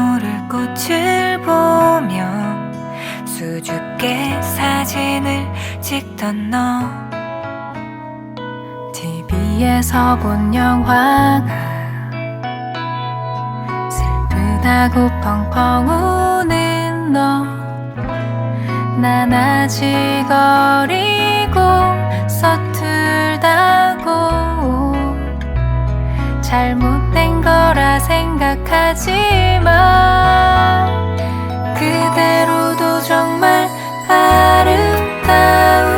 모를 꽃을 보며 수줍게 사진을 찍던 너, TV에서 본 영화가 슬프다고 펑펑 우는 너, 난 아직 어리고 서툴다고 잘못된 거라 생각하지만 그대로도 정말 아름다운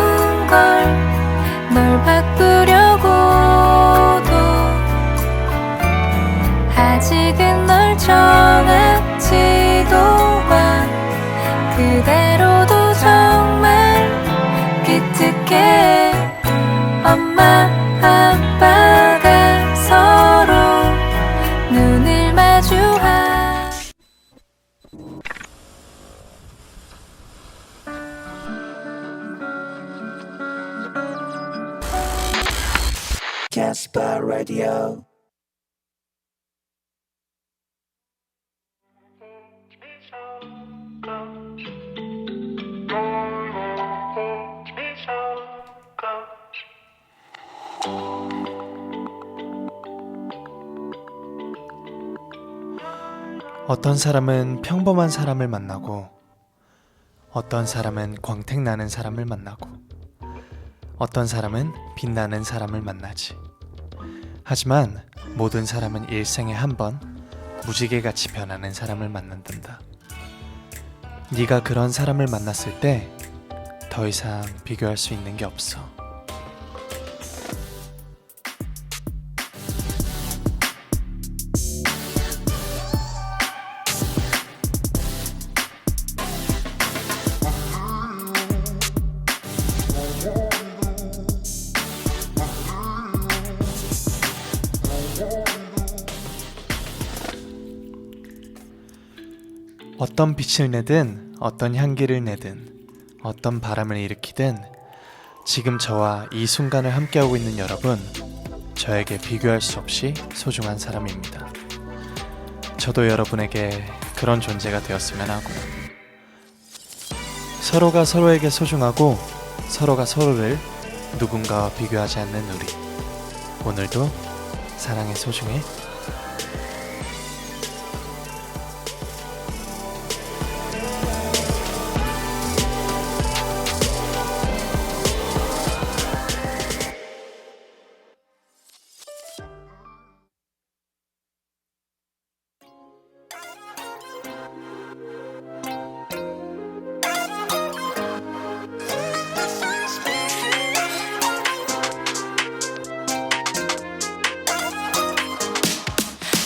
걸, 널 바꾸려고도 아직은 널 정하지도 마. 그대로도 정말 기특해. 엄마 아빠가 서로 눈을 마주하. Casper Radio. 어떤 사람은 평범한 사람을 만나고, 어떤 사람은 광택나는 사람을 만나고, 어떤 사람은 빛나는 사람을 만나지. 하지만 모든 사람은 일생에 한 번 무지개같이 변하는 사람을 만난단다. 네가 그런 사람을 만났을 때 더 이상 비교할 수 있는 게 없어. 어떤 빛을 내든, 어떤 향기를 내든, 어떤 바람을 일으키든 지금 저와 이 순간을 함께하고 있는 여러분, 저에게 비교할 수 없이 소중한 사람입니다. 저도 여러분에게 그런 존재가 되었으면 하고, 서로가 서로에게 소중하고 서로가 서로를 누군가와 비교하지 않는 우리, 오늘도 사랑에 소중해.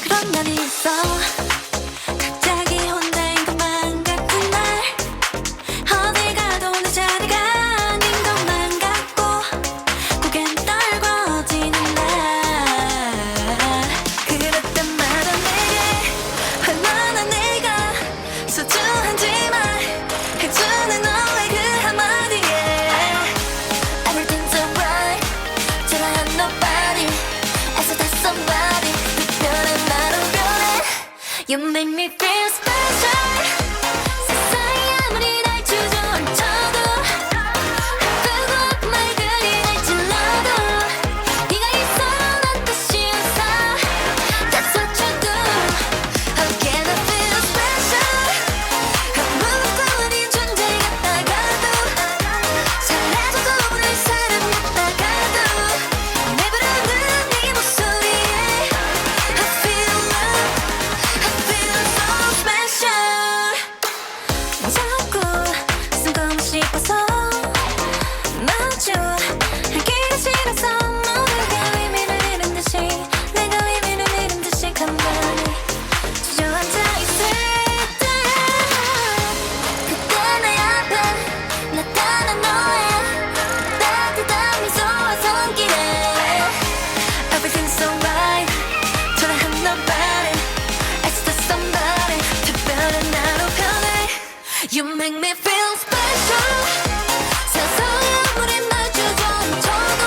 그런 날이 있어. 갑자기 혼자인 것만 같은 날, 어딜 가도 내 자리가 아닌 것만 같고 고개는 떨궈지는 날. 그럴 때마다 내게 얼마나 내가 소중한지 말해주는 너의 그 한마디에 Everything's alright till I have nobody else but somebody. You make me feel special. 세상이 아무리 날 주저앉혀도 아프고 아픈 말들이 날 찔러도 네가 있어 난 뜻이 없어. That's what you do. How can I feel special? 아무것도 아닌 존재 같다가도 잘해줘도 모를 사람 같다가도 내 부르는 네 목소리에 I feel love. 자꾸 숨고 싶어서 마주 하기가 싫어서 모두가 의미를 잃은 듯이 내가 의미를 잃은 듯이 가만히 주저앉아 있을 때 그때 내 앞에 나타난 너의 따뜻한 미소와 손길에 Everything's alright till I have nobody else but somebody. 특별한 나로 변해. You make me feel special. 세상에 아무리 날 주저앉혀도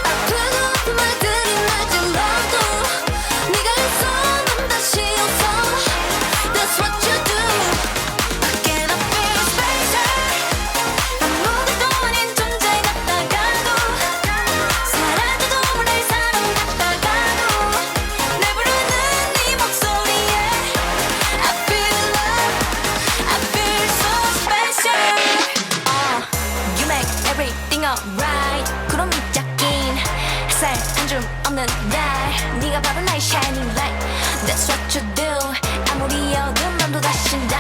아프고 아픈 말들이 날 찔러도 네가 있어 난 다시 웃어. 네가 바로 나의 shining light. That's what you do. 아무리 어두운 밤도 다시 난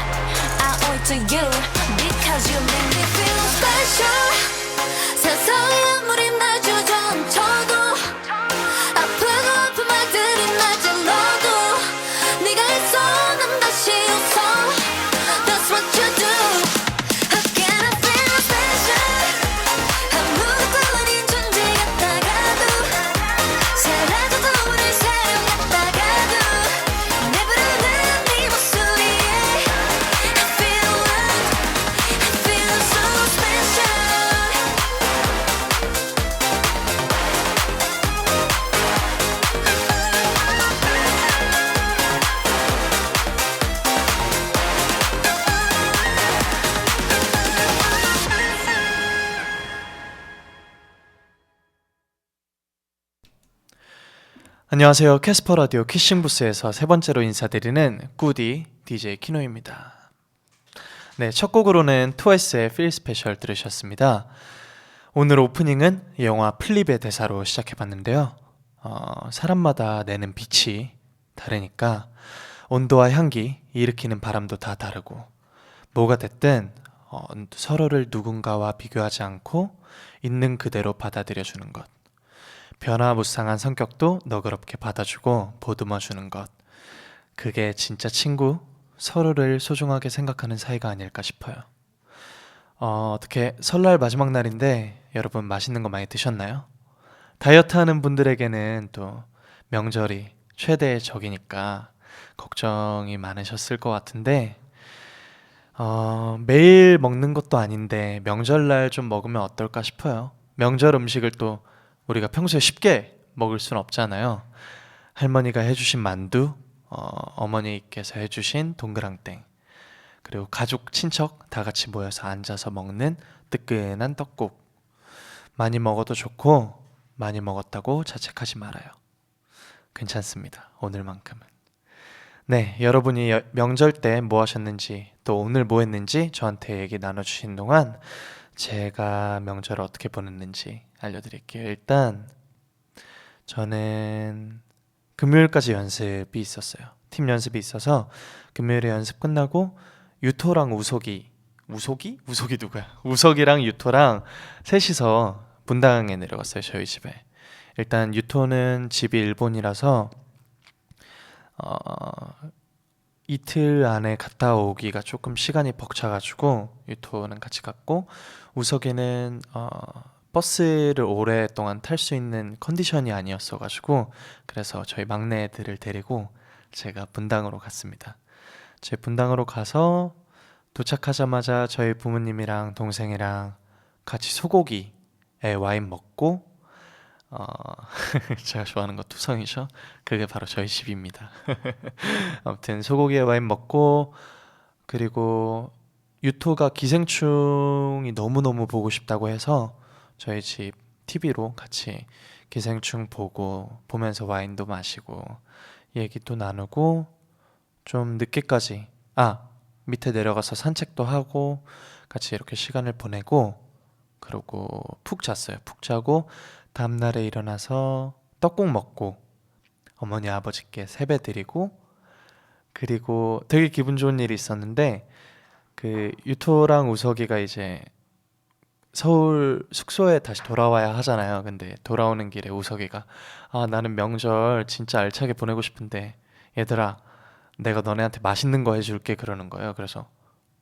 I owe it to you because you make me feel special. 세상에 아무리 날 주저앉혀도 아프고 아픈 말들이 날 찔러도 네가 있어 난 다시 웃어. That's what you do. Again I feel special. 아무것도 아닌 존재 같다가도 사라져도 우릴 사랑 같다가도 내 부르는 네 목소리에 I feel loved. I feel so special. 안녕하세요. 캐스퍼 라디오 키싱 부스에서 세 번째로 인사드리는 꾸디 DJ 키노입니다. 네, 첫 곡으로는 트와이스의 Feel Special 들으셨습니다. 오늘 오프닝은 영화 플립의 대사로 시작해봤는데요. 사람마다 내는 빛이 다르니까 온도와 향기, 일으키는 바람도 다 다르고 뭐가 됐든 서로를 누군가와 비교하지 않고 있는 그대로 받아들여주는 것. 변화무쌍한 성격도 너그럽게 받아주고 보듬어주는 것. 그게 진짜 친구, 서로를 소중하게 생각하는 사이가 아닐까 싶어요. 어떻게 설날 마지막 날인데 여러분 맛있는 거 많이 드셨나요? 다이어트 하는 분들에게는 또 명절이 최대의 적이니까 걱정이 많으셨을 것 같은데 매일 먹는 것도 아닌데 명절날 좀 먹으면 어떨까 싶어요. 명절 음식을 또 우리가 평소에 쉽게 먹을 수는 없잖아요. 할머니가 해주신 만두, 어머니께서 해주신 동그랑땡, 그리고 가족, 친척 다 같이 모여서 앉아서 먹는 뜨끈한 떡국. 많이 먹어도 좋고 많이 먹었다고 자책하지 말아요. 괜찮습니다. 오늘만큼은. 네, 여러분이 명절 때 뭐 하셨는지 또 오늘 뭐 했는지 저한테 얘기 나눠주신 동안 제가 명절을 어떻게 보냈는지 알려드릴게요. 일단 저는 금요일까지 연습이 있었어요. 팀 연습이 있어서 금요일에 연습 끝나고 유토랑 우석이 누구야? 우석이랑 유토랑 셋이서 분당에 내려갔어요. 저희 집에. 일단 유토는 집이 일본이라서 이틀 안에 갔다 오기가 조금 시간이 벅차가지고 유토는 같이 갔고 우석이는 버스를 오랫동안 탈 수 있는 컨디션이 아니었어가지고 그래서 저희 막내 애들을 데리고 제가 분당으로 갔습니다. 제 분당으로 가서 도착하자마자 저희 부모님이랑 동생이랑 같이 소고기에 와인 먹고 제가 좋아하는 거 투성이죠. 그게 바로 저희 집입니다. 아무튼 소고기에 와인 먹고 그리고 유토가 기생충이 너무너무 보고 싶다고 해서 저희 집 TV로 같이 기생충 보면서 와인도 마시고 얘기도 나누고 좀 늦게까지 밑에 내려가서 산책도 하고 같이 이렇게 시간을 보내고 그러고 푹 잤어요. 푹 자고 다음날에 일어나서 떡국 먹고 어머니 아버지께 세배 드리고 그리고 되게 기분 좋은 일이 있었는데 그 유토랑 우석이가 이제 서울 숙소에 다시 돌아와야 하잖아요. 근데 돌아오는 길에 우석이가 나는 명절 진짜 알차게 보내고 싶은데 얘들아 내가 너네한테 맛있는 거 해줄게 그러는 거예요. 그래서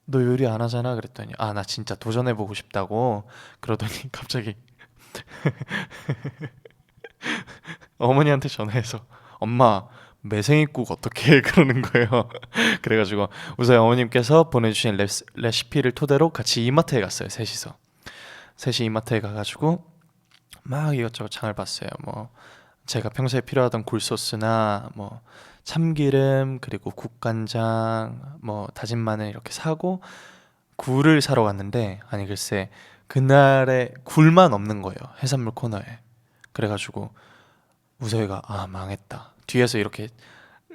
너 요리 안 하잖아 그랬더니 나 진짜 도전해보고 싶다고 그러더니 갑자기 어머니한테 전화해서 엄마 매생이국 어떻게 해? 그러는 거예요. 그래가지고 우선 어머님께서 보내주신 레시피를 토대로 같이 이마트에 갔어요. 셋이 이마트에 가가지고 막 이것저것 장을 봤어요. 뭐 제가 평소에 필요하던 굴소스나 뭐 참기름 그리고 국간장 뭐 다진 마늘 이렇게 사고 굴을 사러 갔는데 아니 글쎄 그날에 굴만 없는 거예요. 해산물 코너에. 그래가지고 우석이가 망했다 뒤에서 이렇게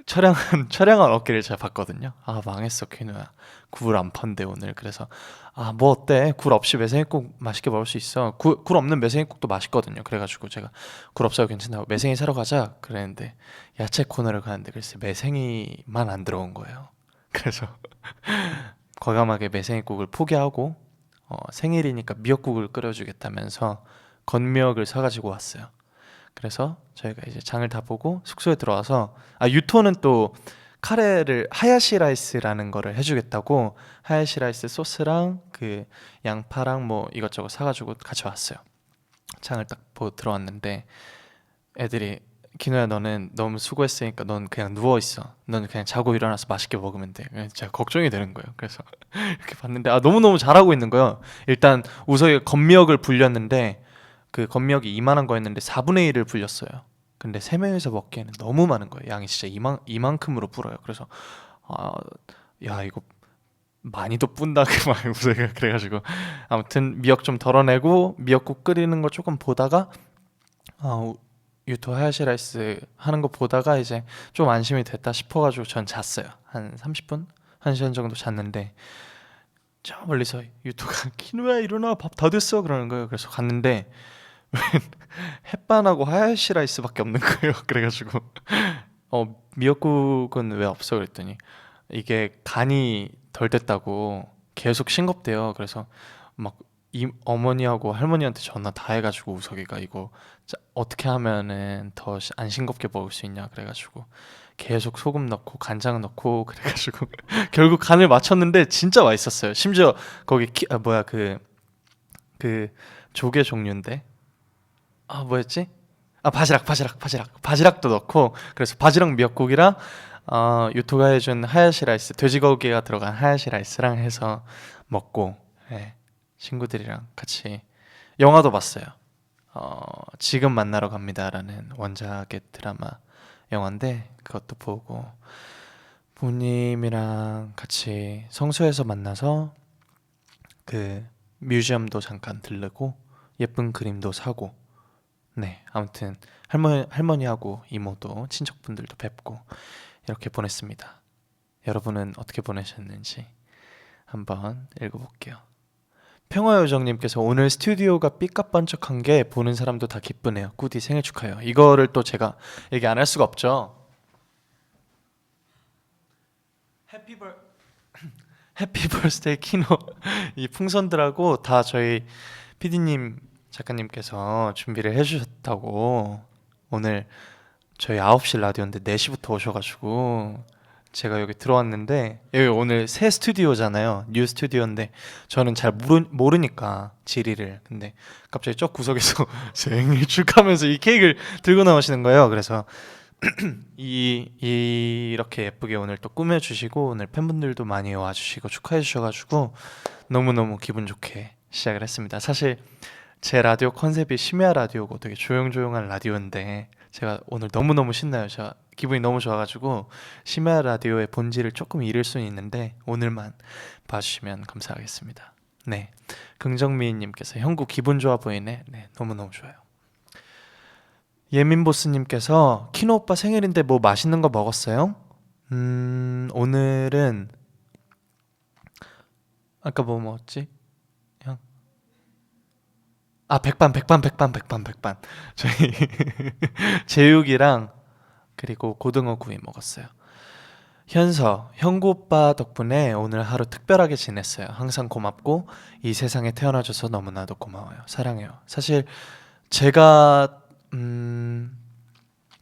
처량한 어깨를 제가 봤거든요. 아 망했어 퀴노야. 굴 안 판대 오늘. 그래서 아 뭐 어때? 굴 없이 매생이국 맛있게 먹을 수 있어. 굴 없는 매생이국도 맛있거든요. 그래가지고 제가 굴 없어도 괜찮다고 매생이 사러 가자 그랬는데 야채 코너를 가는데 글쎄 매생이만 안 들어온 거예요. 그래서 과감하게 매생이국을 포기하고 생일이니까 미역국을 끓여주겠다면서 건미역을 사가지고 왔어요. 그래서 저희가 이제 장을 다 보고 숙소에 들어와서 유토는 또 카레를 하야시 라이스라는 거를 해주겠다고 하야시 라이스 소스랑 그 양파랑 뭐 이것저것 사가지고 같이 왔어요. 장을 딱 보고 들어왔는데 애들이 키노야 너는 너무 수고했으니까 넌 그냥 누워있어. 넌 그냥 자고 일어나서 맛있게 먹으면 돼. 제가 걱정이 되는 거예요. 그래서 이렇게 봤는데 너무너무 잘하고 있는 거예요. 일단 우석이가 건미역을 불렸는데 그 건미역이 이만한 거였는데 4분의 1을 불렸어요. 근데 3명이서 먹기에는 너무 많은 거예요. 양이 진짜 이만큼으로 불어요. 그래서 야 이거 많이도 뿐다 그막 우석이가 그래가지고 아무튼 미역 좀 덜어내고 미역국 끓이는 거 조금 보다가 유토 하야시 라이스 하는 거 보다가 이제 좀 안심이 됐다 싶어가지고 전 잤어요. 한 30분? 1시간 정도 잤는데 저 멀리서 유토가 키노야 일어나 밥 다 됐어 그러는 거예요. 그래서 갔는데 햇반하고 하야시 라이스밖에 없는 거예요. 그래가지고 미역국은 왜 없어 그랬더니 이게 간이 덜 됐다고 계속 싱겁대요. 그래서 막 어머니하고 할머니한테 전화 다 해가지고 우석이가 이거 어떻게 하면은 더 안 싱겁게 먹을 수 있냐 그래가지고 계속 소금 넣고 간장 넣고 그래가지고 결국 간을 맞췄는데 진짜 맛있었어요. 심지어 거기 그 조개 종류인데 뭐였지? 바지락도 넣고 그래서 바지락 미역국이랑 유토가 해준 하야시 라이스 돼지고기가 들어간 하야시 라이스랑 해서 먹고 친구들이랑 같이 영화도 봤어요. 지금 만나러 갑니다라는 원작의 드라마 영화인데 그것도 보고 부모님이랑 같이 성수에서 만나서 그 뮤지엄도 잠깐 들르고 예쁜 그림도 사고 아무튼 할머니하고 이모도 친척분들도 뵙고 이렇게 보냈습니다. 여러분은 어떻게 보내셨는지 한번 읽어볼게요. 평화요정님께서 오늘 스튜디오가 삐까뻔쩍한 게 보는 사람도 다 기쁘네요. 꾸디 생일 축하해요. 이거를 또 제가 얘기 안 할 수가 없죠. 해피 벌스데이 키노 이 풍선들하고 다 저희 PD님 작가님께서 준비를 해주셨다고. 오늘 저희 9시 라디오인데 4시부터 오셔가지고 제가 여기 들어왔는데 여기 오늘 새 스튜디오잖아요. 뉴 스튜디오인데 저는 잘 모르니까 지리를. 근데 갑자기 저 구석에서 생일 축하하면서 이 케이크를 들고 나오시는 거예요. 그래서 이렇게 예쁘게 오늘 또 꾸며주시고 오늘 팬분들도 많이 와주시고 축하해 주셔가지고 너무너무 기분 좋게 시작을 했습니다. 사실 제 라디오 컨셉이 심야 라디오고 되게 조용조용한 라디오인데 제가 오늘 너무너무 신나요. 제가 기분이 너무 좋아가지고 심야 라디오의 본질을 조금 잃을 수는 있는데 오늘만 봐주시면 감사하겠습니다. 긍정미인님께서 형구 기분 좋아 보이네. 너무너무 좋아요. 예민보스님께서 키노 오빠 생일인데 뭐 맛있는 거 먹었어요? 오늘은 아까 뭐 먹었지? 백반. 저희 제육이랑 그리고 고등어 구이 먹었어요. 형구 오빠 덕분에 오늘 하루 특별하게 지냈어요. 항상 고맙고 이 세상에 태어나줘서 너무나도 고마워요. 사랑해요. 사실 제가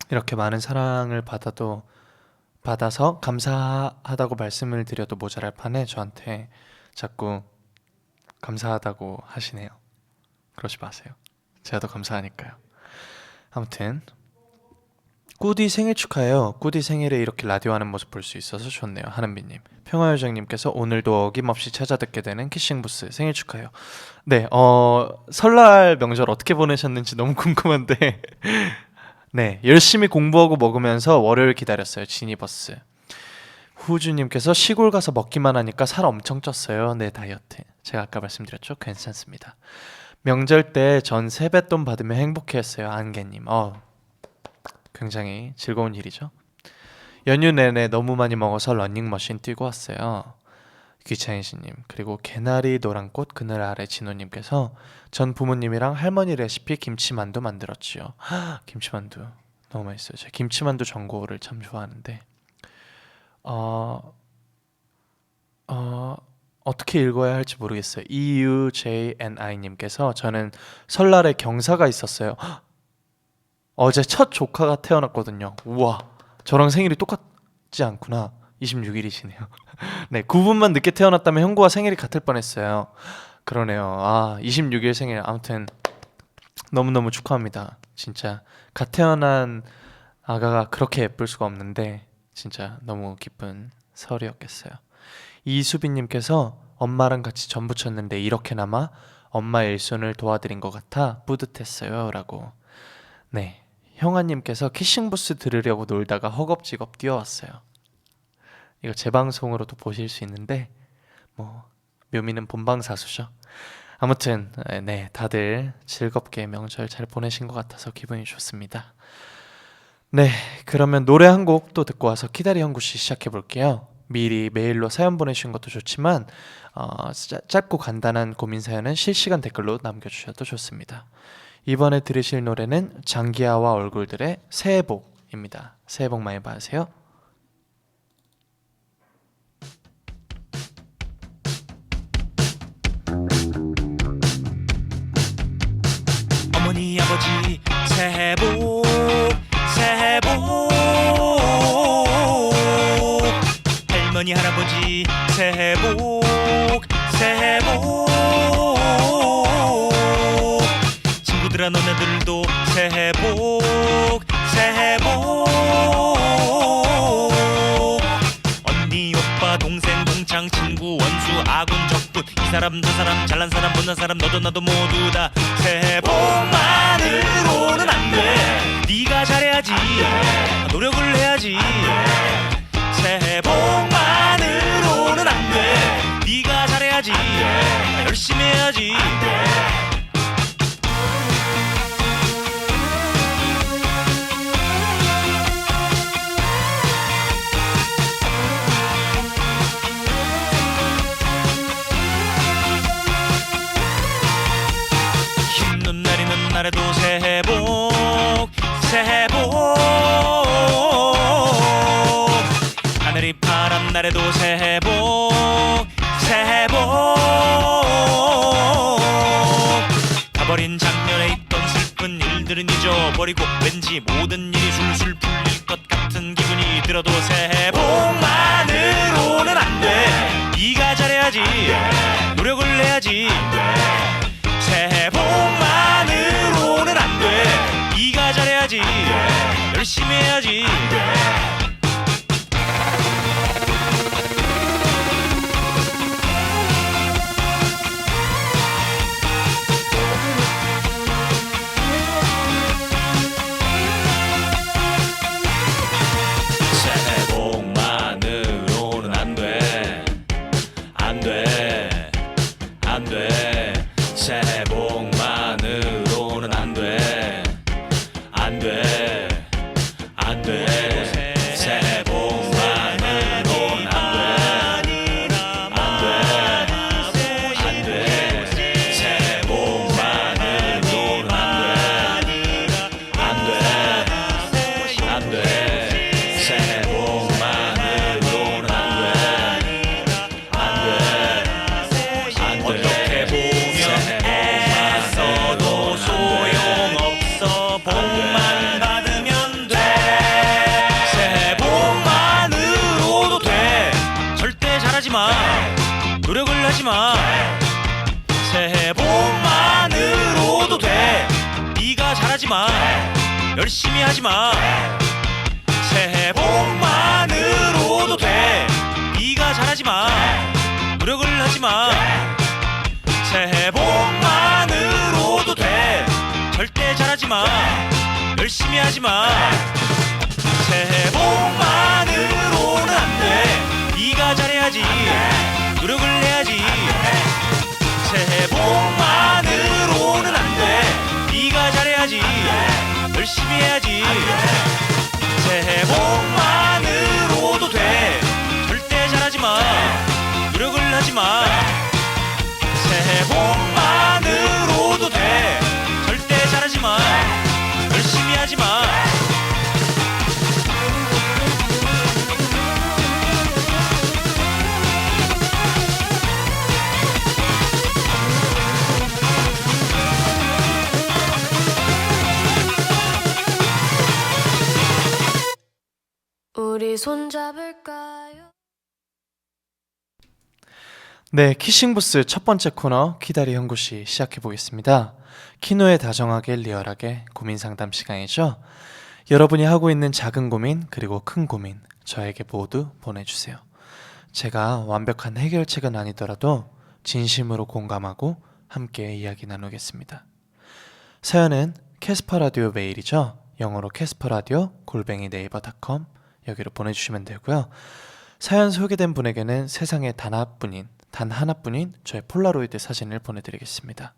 이렇게 많은 사랑을 받아서 감사하다고 말씀을 드려도 모자랄 판에 저한테 자꾸 감사하다고 하시네요. 그러지 마세요. 제가 더 감사하니까요. 아무튼 꾸디 생일 축하해요. 꾸디 생일에 이렇게 라디오 하는 모습 볼 수 있어서 좋네요. 하는비님. 평화요정님께서 오늘도 어김없이 찾아듣게 되는 키싱부스 생일 축하해요. 설날 명절 어떻게 보내셨는지 너무 궁금한데 열심히 공부하고 먹으면서 월요일 기다렸어요. 지니버스. 후주님께서 시골 가서 먹기만 하니까 살 엄청 쪘어요. 다이어트. 제가 아까 말씀드렸죠? 괜찮습니다. 명절 때 전 세뱃돈 받으면 행복해했어요. 안개님. 굉장히 즐거운 일이죠. 연휴 내내 너무 많이 먹어서 러닝머신 뛰고 왔어요. 귀차인신님, 그리고 개나리 노란꽃 그늘 아래 진호님께서 전 부모님이랑 할머니 레시피 김치만두 만들었지요. 김치만두 너무 맛있어요. 제가 김치만두 전골을 참 좋아하는데 어떻게 읽어야 할지 모르겠어요. EUJNI님께서 저는 설날에 경사가 있었어요. 어제 첫 조카가 태어났거든요. 우와, 저랑 생일이 똑같지 않구나. 26일이시네요. 네, 9분만 늦게 태어났다면 형구와 생일이 같을 뻔했어요. 그러네요. 26일 생일. 아무튼 너무너무 축하합니다. 진짜 갓 태어난 아가가 그렇게 예쁠 수가 없는데 진짜 너무 기쁜 설이었겠어요. 이수빈님께서 엄마랑 같이 전 부쳤는데 이렇게나마 엄마 일손을 도와드린 것 같아 뿌듯했어요 라고. 네, 형아님께서 키싱부스 들으려고 놀다가 허겁지겁 뛰어왔어요. 이거 재방송으로도 보실 수 있는데 뭐 묘미는 본방사수죠. 아무튼 네, 다들 즐겁게 명절 잘 보내신 것 같아서 기분이 좋습니다. 네, 그러면 노래 한 곡 또 듣고 와서 키다리 형구씨 시작해 볼게요. 미리 메일로 사연 보내주신 것도 좋지만 짧고 간단한 고민 사연은 실시간 댓글로 남겨주셔도 좋습니다. 이번에 들으실 노래는 장기하와 얼굴들의 새해 복입니다. 새해 복 많이 받으세요. 어머니 아버지 새해 복 새해 복 할머니 할아버지 새해 복 새해 복 친구들아 너네들도 새해 복 새해 복 언니 오빠 동생 동창 친구 원수 아군 적군 이 사람 저 사람 잘난 사람 못난 사람 너도 나도 모두 다 새해 복만으로는 안돼 네가 잘해야지 노력을 해야지 새해 복만으로는 안돼 네가 잘해야지 열심히 해야지 힘든 날 있는 날에도 새해 복 새해 복 하늘이 파란 날에도 새해 복 새해 복 가버린 작년에 있던 슬픈 일들은 잊어버리고 왠지 모든 일이 술술 풀릴 것 같은 기분이 들어도 새해 복만으로는 안돼 네가 잘해야지 노력을 해야지 새해 복만으로는 안돼 네가 잘해야지 열심히 해야지 새해 복만으로는 안돼 안돼 안돼 새해 복만으로는 안돼 안돼 안돼 새해 복만으로는 안돼 안돼 안돼 새해 복만으로는 안돼 안돼 안돼 새해 복만으로는 안돼 어떻게 보면 애써도 소용없어 복만 받으면 돼 새해 복만으로도 돼 절대 잘하지마 노력을 하지마 새해 복만으로도 돼 네가 잘하지마 열심히 하지마 새해 복만으로도 돼 네가 잘하지마 노력을 하지마 새해 복만으로도 돼 절대 잘하지마 열심히 하지마 새해 복만으로는 안돼 네가 잘해야지 노력을 해야지 새해 복만으로는 안돼 네가 잘해야지 열심히 해야지 새해 복만으로는 노력을 하지마. 새해 복만으로도 돼. 절대 잘하지마. 열심히 하지마. 우리 손잡을까요? 네, 키싱부스 첫 번째 코너 키다리 형구씨 시작해 보겠습니다. 키노의 다정하게 리얼하게 고민 상담 시간이죠. 여러분이 하고 있는 작은 고민 그리고 큰 고민 저에게 모두 보내주세요. 제가 완벽한 해결책은 아니더라도 진심으로 공감하고 함께 이야기 나누겠습니다. 사연은 캐스퍼라디오 메일이죠. 영어로 캐스퍼라디오 @네이버.com 여기로 보내주시면 되고요. 사연 소개된 분에게는 세상에 단 하나뿐인 저의 폴라로이드 사진을 보내드리겠습니다.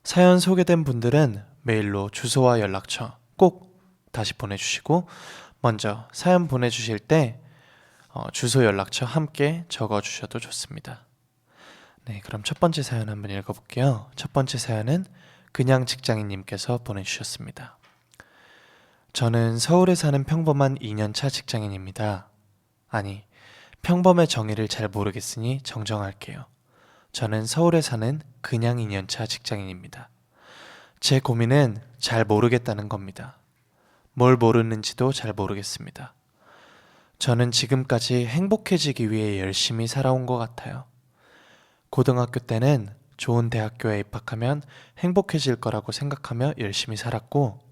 사연 소개된 분들은 메일로 주소와 연락처 꼭 다시 보내주시고 먼저 사연 보내주실 때 주소 연락처 함께 적어주셔도 좋습니다. 네, 그럼 첫 번째 사연 한번 읽어볼게요. 첫 번째 사연은 그냥 직장인님께서 보내주셨습니다. 저는 서울에 사는 평범한 2년차 직장인입니다. 아니, 평범의 정의를 잘 모르겠으니 정정할게요. 저는 서울에 사는 그냥 2년차 직장인입니다. 제 고민은 잘 모르겠다는 겁니다. 뭘 모르는지도 잘 모르겠습니다. 저는 지금까지 행복해지기 위해 열심히 살아온 것 같아요. 고등학교 때는 좋은 대학교에 입학하면 행복해질 거라고 생각하며 열심히 살았고,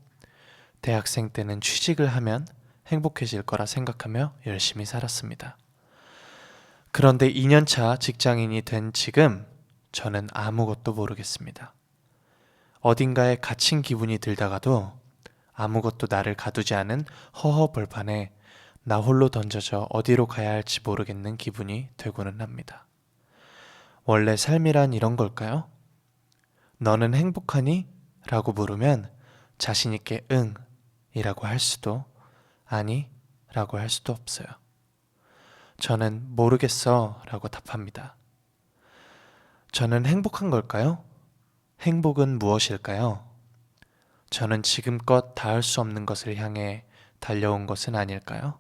대학생 때는 취직을 하면 행복해질 거라 생각하며 열심히 살았습니다. 그런데 2년차 직장인이 된 지금 저는 아무것도 모르겠습니다. 어딘가에 갇힌 기분이 들다가도 아무것도 나를 가두지 않은 허허 벌판에 나 홀로 던져져 어디로 가야 할지 모르겠는 기분이 되고는 합니다. 원래 삶이란 이런 걸까요? 너는 행복하니? 라고 물으면 자신있게 응 이라고 할 수도 아니 라고 할 수도 없어요. 저는 모르겠어 라고 답합니다. 저는 행복한 걸까요? 행복은 무엇일까요? 저는 지금껏 닿을 수 없는 것을 향해 달려온 것은 아닐까요?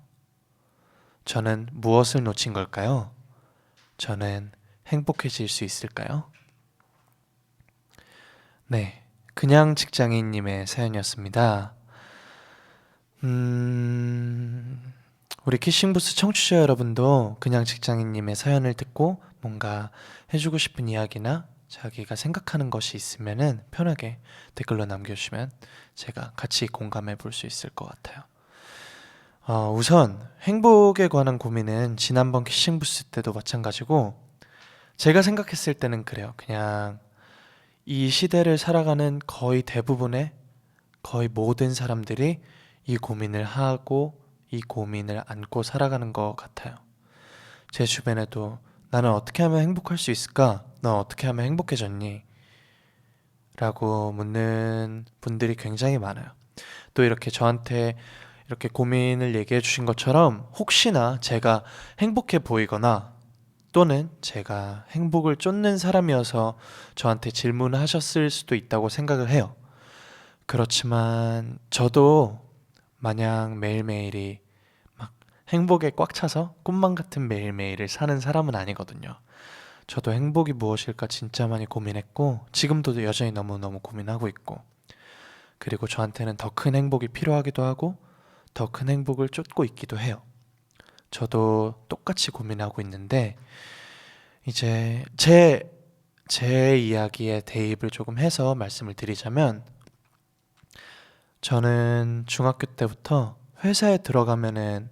저는 무엇을 놓친 걸까요? 저는 행복해질 수 있을까요? 네, 그냥 직장인님의 사연이었습니다. 우리 키싱부스 청취자 여러분도 그냥 직장인님의 사연을 듣고 뭔가 해주고 싶은 이야기나 자기가 생각하는 것이 있으면은 편하게 댓글로 남겨주시면 제가 같이 공감해 볼 수 있을 것 같아요. 우선 행복에 관한 고민은 지난번 키싱부스 때도 마찬가지고 제가 생각했을 때는 그래요. 그냥 이 시대를 살아가는 거의 대부분의 거의 모든 사람들이 이 고민을 하고 이 고민을 안고 살아가는 것 같아요. 제 주변에도 나는 어떻게 하면 행복할 수 있을까? 넌 어떻게 하면 행복해졌니? 라고 묻는 분들이 굉장히 많아요. 또 이렇게 저한테 이렇게 고민을 얘기해 주신 것처럼 혹시나 제가 행복해 보이거나 또는 제가 행복을 쫓는 사람이어서 저한테 질문을 하셨을 수도 있다고 생각을 해요. 그렇지만 저도 마냥 매일매일이 막 행복에 꽉 차서 꿈만 같은 매일매일을 사는 사람은 아니거든요. 저도 행복이 무엇일까 진짜 많이 고민했고 지금도 여전히 너무너무 고민하고 있고, 그리고 저한테는 더 큰 행복이 필요하기도 하고 더 큰 행복을 쫓고 있기도 해요. 저도 똑같이 고민하고 있는데 이제 제 이야기에 대입을 조금 해서 말씀을 드리자면, 저는 중학교 때부터 회사에 들어가면은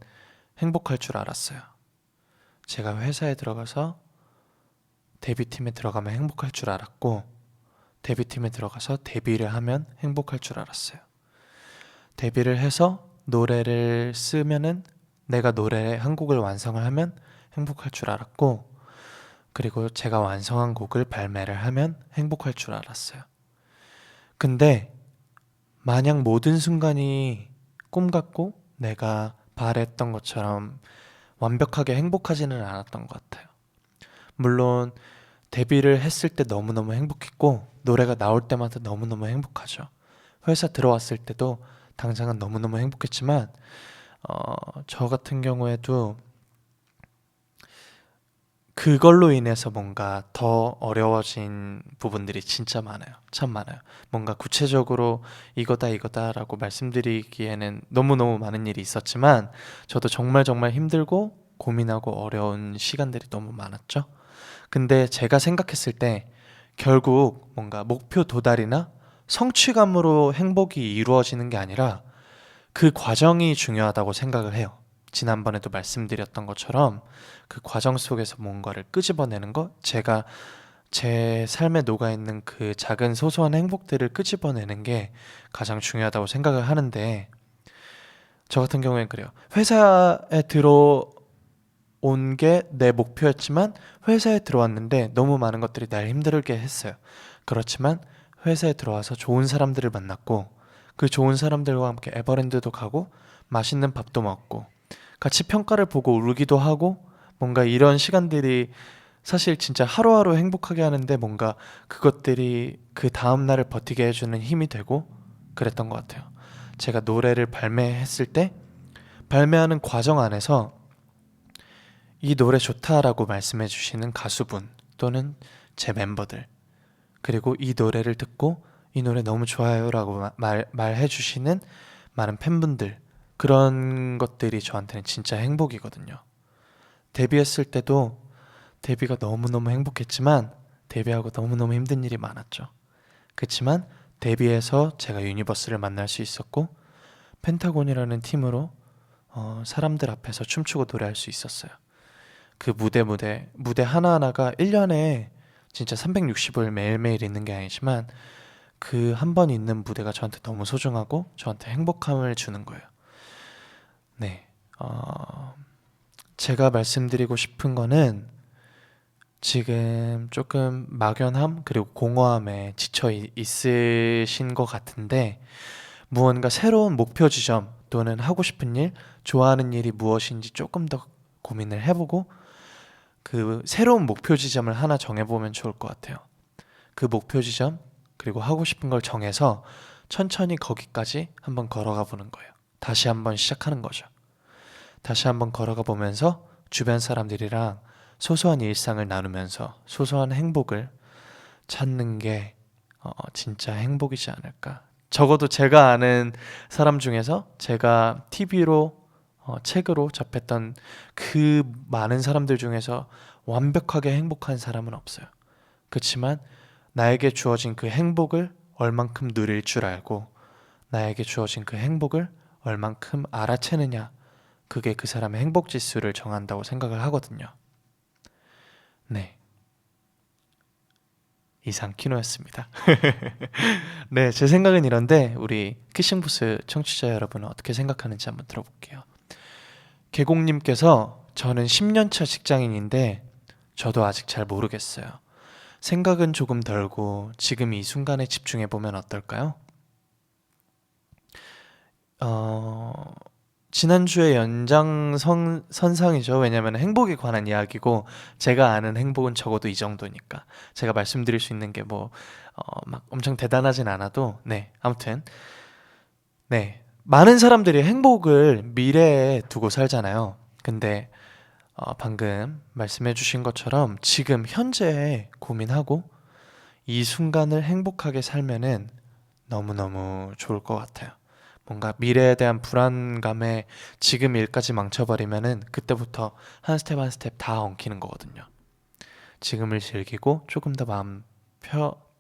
행복할 줄 알았어요. 제가 회사에 들어가서 데뷔팀에 들어가면 행복할 줄 알았고, 데뷔팀에 들어가서 데뷔를 하면 행복할 줄 알았어요. 데뷔를 해서 노래를 쓰면은 내가 노래 한 곡을 완성을 하면 행복할 줄 알았고, 그리고 제가 완성한 곡을 발매를 하면 행복할 줄 알았어요. 근데 마냥 모든 순간이 꿈 같고 내가 바랬던 것처럼 완벽하게 행복하지는 않았던 것 같아요. 물론 데뷔를 했을 때 너무너무 행복했고 노래가 나올 때마다 너무너무 행복하죠. 회사 들어왔을 때도 당장은 너무너무 행복했지만 저 같은 경우에도 그걸로 인해서 뭔가 더 어려워진 부분들이 진짜 많아요. 참 많아요. 뭔가 구체적으로 이거다라고 말씀드리기에는 너무너무 많은 일이 있었지만 저도 정말 정말 힘들고 고민하고 어려운 시간들이 너무 많았죠. 근데 제가 생각했을 때 결국 뭔가 목표 도달이나 성취감으로 행복이 이루어지는 게 아니라 그 과정이 중요하다고 생각을 해요. 지난번에도 말씀드렸던 것처럼 그 과정 속에서 뭔가를 끄집어내는 것, 제가 제 삶에 녹아있는 그 작은 소소한 행복들을 끄집어내는 게 가장 중요하다고 생각을 하는데 저 같은 경우엔 그래요. 회사에 들어온 게 내 목표였지만 회사에 들어왔는데 너무 많은 것들이 날 힘들게 했어요. 그렇지만 회사에 들어와서 좋은 사람들을 만났고 그 좋은 사람들과 함께 에버랜드도 가고 맛있는 밥도 먹고 같이 평가를 보고 울기도 하고 뭔가 이런 시간들이 사실 진짜 하루하루 행복하게 하는데 뭔가 그것들이 그 다음 날을 버티게 해주는 힘이 되고 그랬던 것 같아요. 제가 노래를 발매했을 때 발매하는 과정 안에서 이 노래 좋다라고 말씀해 주시는 가수분 또는 제 멤버들 그리고 이 노래를 듣고 이 노래 너무 좋아요라고 말해 주시는 많은 팬분들 그런 것들이 저한테는 진짜 행복이거든요. 데뷔했을 때도 데뷔가 너무너무 행복했지만 데뷔하고 너무너무 힘든 일이 많았죠. 그렇지만 데뷔해서 제가 유니버스를 만날 수 있었고 펜타곤이라는 팀으로 사람들 앞에서 춤추고 노래할 수 있었어요. 그 무대 하나하나가 1년에 진짜 360을 매일매일 있는 게 아니지만 그 한 번 있는 무대가 저한테 너무 소중하고 저한테 행복함을 주는 거예요. 네, 제가 말씀드리고 싶은 거는 지금 조금 막연함 그리고 공허함에 지쳐 있으신 것 같은데 무언가 새로운 목표 지점 또는 하고 싶은 일, 좋아하는 일이 무엇인지 조금 더 고민을 해보고 그 새로운 목표 지점을 하나 정해보면 좋을 것 같아요. 그 목표 지점 그리고 하고 싶은 걸 정해서 천천히 거기까지 한번 걸어가 보는 거예요. 다시 한번 시작하는 거죠. 다시 한번 걸어가 보면서 주변 사람들이랑 소소한 일상을 나누면서 소소한 행복을 찾는 게 진짜 행복이지 않을까. 적어도 제가 아는 사람 중에서 제가 TV로 책으로 접했던 그 많은 사람들 중에서 완벽하게 행복한 사람은 없어요. 그렇지만 나에게 주어진 그 행복을 얼만큼 누릴 줄 알고 나에게 주어진 그 행복을 얼만큼 알아채느냐 그게 그 사람의 행복 지수를 정한다고 생각을 하거든요. 네, 이상 키노였습니다. 네, 제 생각은 이런데 우리 키싱부스 청취자 여러분은 어떻게 생각하는지 한번 들어볼게요. 계곡님께서 저는 10년차 직장인인데 저도 아직 잘 모르겠어요. 생각은 조금 덜고 지금 이 순간에 집중해보면 어떨까요? 지난주에 연장선상이죠. 왜냐면 행복에 관한 이야기고 제가 아는 행복은 적어도 이 정도니까 제가 말씀드릴 수 있는 게 막 엄청 대단하진 않아도 네, 아무튼 네, 많은 사람들이 행복을 미래에 두고 살잖아요. 근데 방금 말씀해 주신 것처럼 지금 현재에 고민하고 이 순간을 행복하게 살면은 너무너무 좋을 것 같아요. 뭔가 미래에 대한 불안감에 지금 일까지 망쳐버리면은 그때부터 한 스텝 한 스텝 다 엉키는 거거든요. 지금을 즐기고 조금 더 마음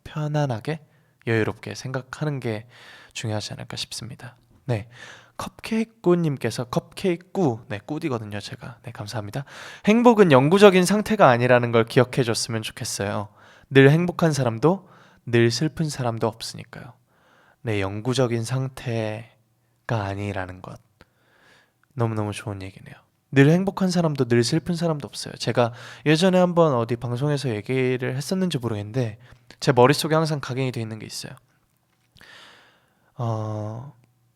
편안하게 여유롭게 생각하는 게 중요하지 않을까 싶습니다. 네, 컵케이크꾸님께서 컵케이크 네, 꿀이거든요 제가. 네, 감사합니다. 행복은 영구적인 상태가 아니라는 걸 기억해 줬으면 좋겠어요. 늘 행복한 사람도 늘 슬픈 사람도 없으니까요. 네, 영구적인 상태가 아니라는 것 너무너무 좋은 얘기네요. 늘 행복한 사람도 늘 슬픈 사람도 없어요. 제가 예전에 한번 어디 방송에서 얘기를 했었는지 모르겠는데 제 머릿속에 항상 각인이 되어 있는 게 있어요.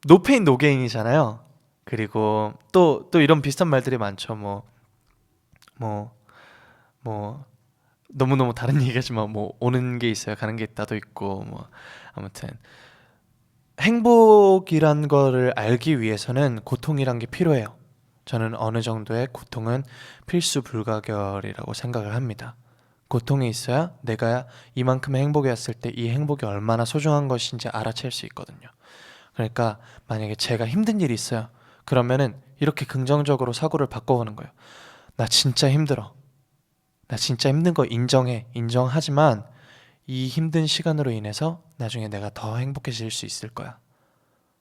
노페인 노게인이잖아요. 그리고 또 이런 비슷한 말들이 많죠. 너무너무 다른 얘기하지만 뭐 오는 게 있어야 가는 게 있다도 있고 뭐 아무튼 행복이란 거를 알기 위해서는 고통이란 게 필요해요. 저는 어느 정도의 고통은 필수 불가결이라고 생각을 합니다. 고통이 있어야 내가 이만큼의 행복이었을 때 이 행복이 얼마나 소중한 것인지 알아챌 수 있거든요. 그러니까 만약에 제가 힘든 일이 있어요. 그러면은 이렇게 긍정적으로 사고를 바꿔보는 거예요. 나 진짜 힘들어. 나 진짜 힘든 거 인정해. 인정하지만 이 힘든 시간으로 인해서 나중에 내가 더 행복해질 수 있을 거야.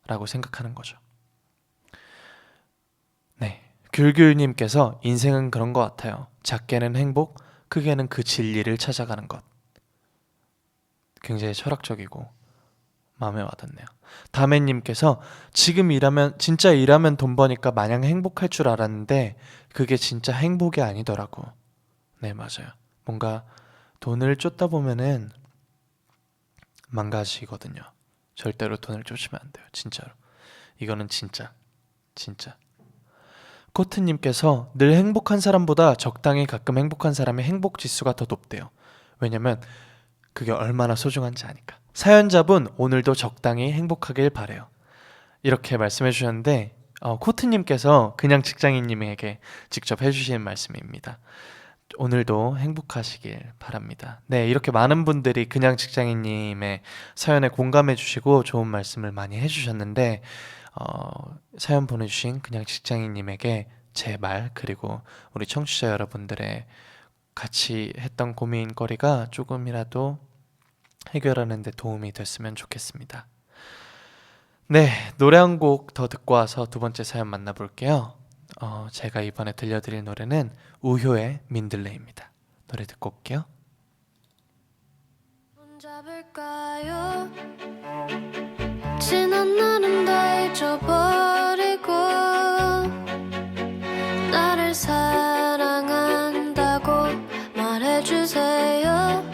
라고 생각하는 거죠. 네. 귤귤님께서 인생은 그런 것 같아요. 작게는 행복, 크게는 그 진리를 찾아가는 것. 굉장히 철학적이고 마음에 와닿네요. 다메님께서 지금 일하면 진짜 일하면 돈 버니까 마냥 행복할 줄 알았는데 그게 진짜 행복이 아니더라고. 네, 맞아요. 뭔가 돈을 쫓다 보면은 망가지거든요. 절대로 돈을 쫓으면 안 돼요. 진짜로. 이거는 진짜. 코트님께서 늘 행복한 사람보다 적당히 가끔 행복한 사람의 행복 지수가 더 높대요. 왜냐면 그게 얼마나 소중한지 아니까. 사연자분 오늘도 적당히 행복하길 바래요. 이렇게 말씀해 주셨는데 코트님께서 그냥 직장인님에게 직접 해주시는 말씀입니다. 오늘도 행복하시길 바랍니다. 네, 이렇게 많은 분들이 그냥 직장인님의 사연에 공감해 주시고 좋은 말씀을 많이 해주셨는데 사연 보내주신 그냥 직장인님에게 제 말 그리고 우리 청취자 여러분들의 같이 했던 고민거리가 조금이라도 해결하는 데 도움이 됐으면 좋겠습니다. 네, 노래 한 곡 더 듣고 와서 두 번째 사연 만나볼게요. 제가 이번에 들려드릴 노래는 우효의 민들레입니다. 노래 듣고 올게요. 잡을까요? 지난 날은 다 잊어버리고 나를 사랑한다고 말해주세요.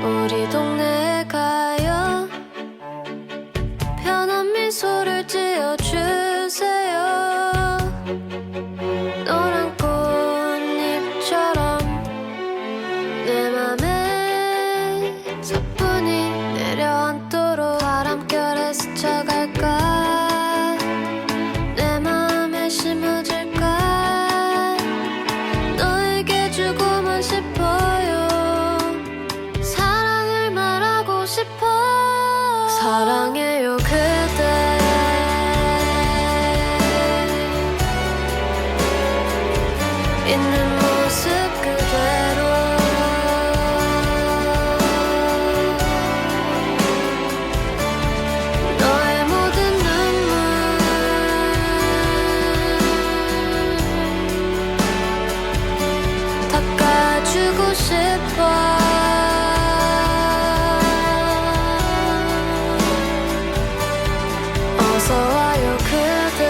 우리 동네에 가요. 편한 미소를 지어주세요. 노란 꽃잎처럼 내 맘에 서뿐히 내려앉도록 바람결에 스쳐갈까. 내 맘에 심어질까. 너에게 주고만 싶어요. 사랑을 말하고 싶어. 사랑해요 그대. 있는 모습 그대로. 너의 모든 눈물 닦아주고 싶어. 어서 와요 그대.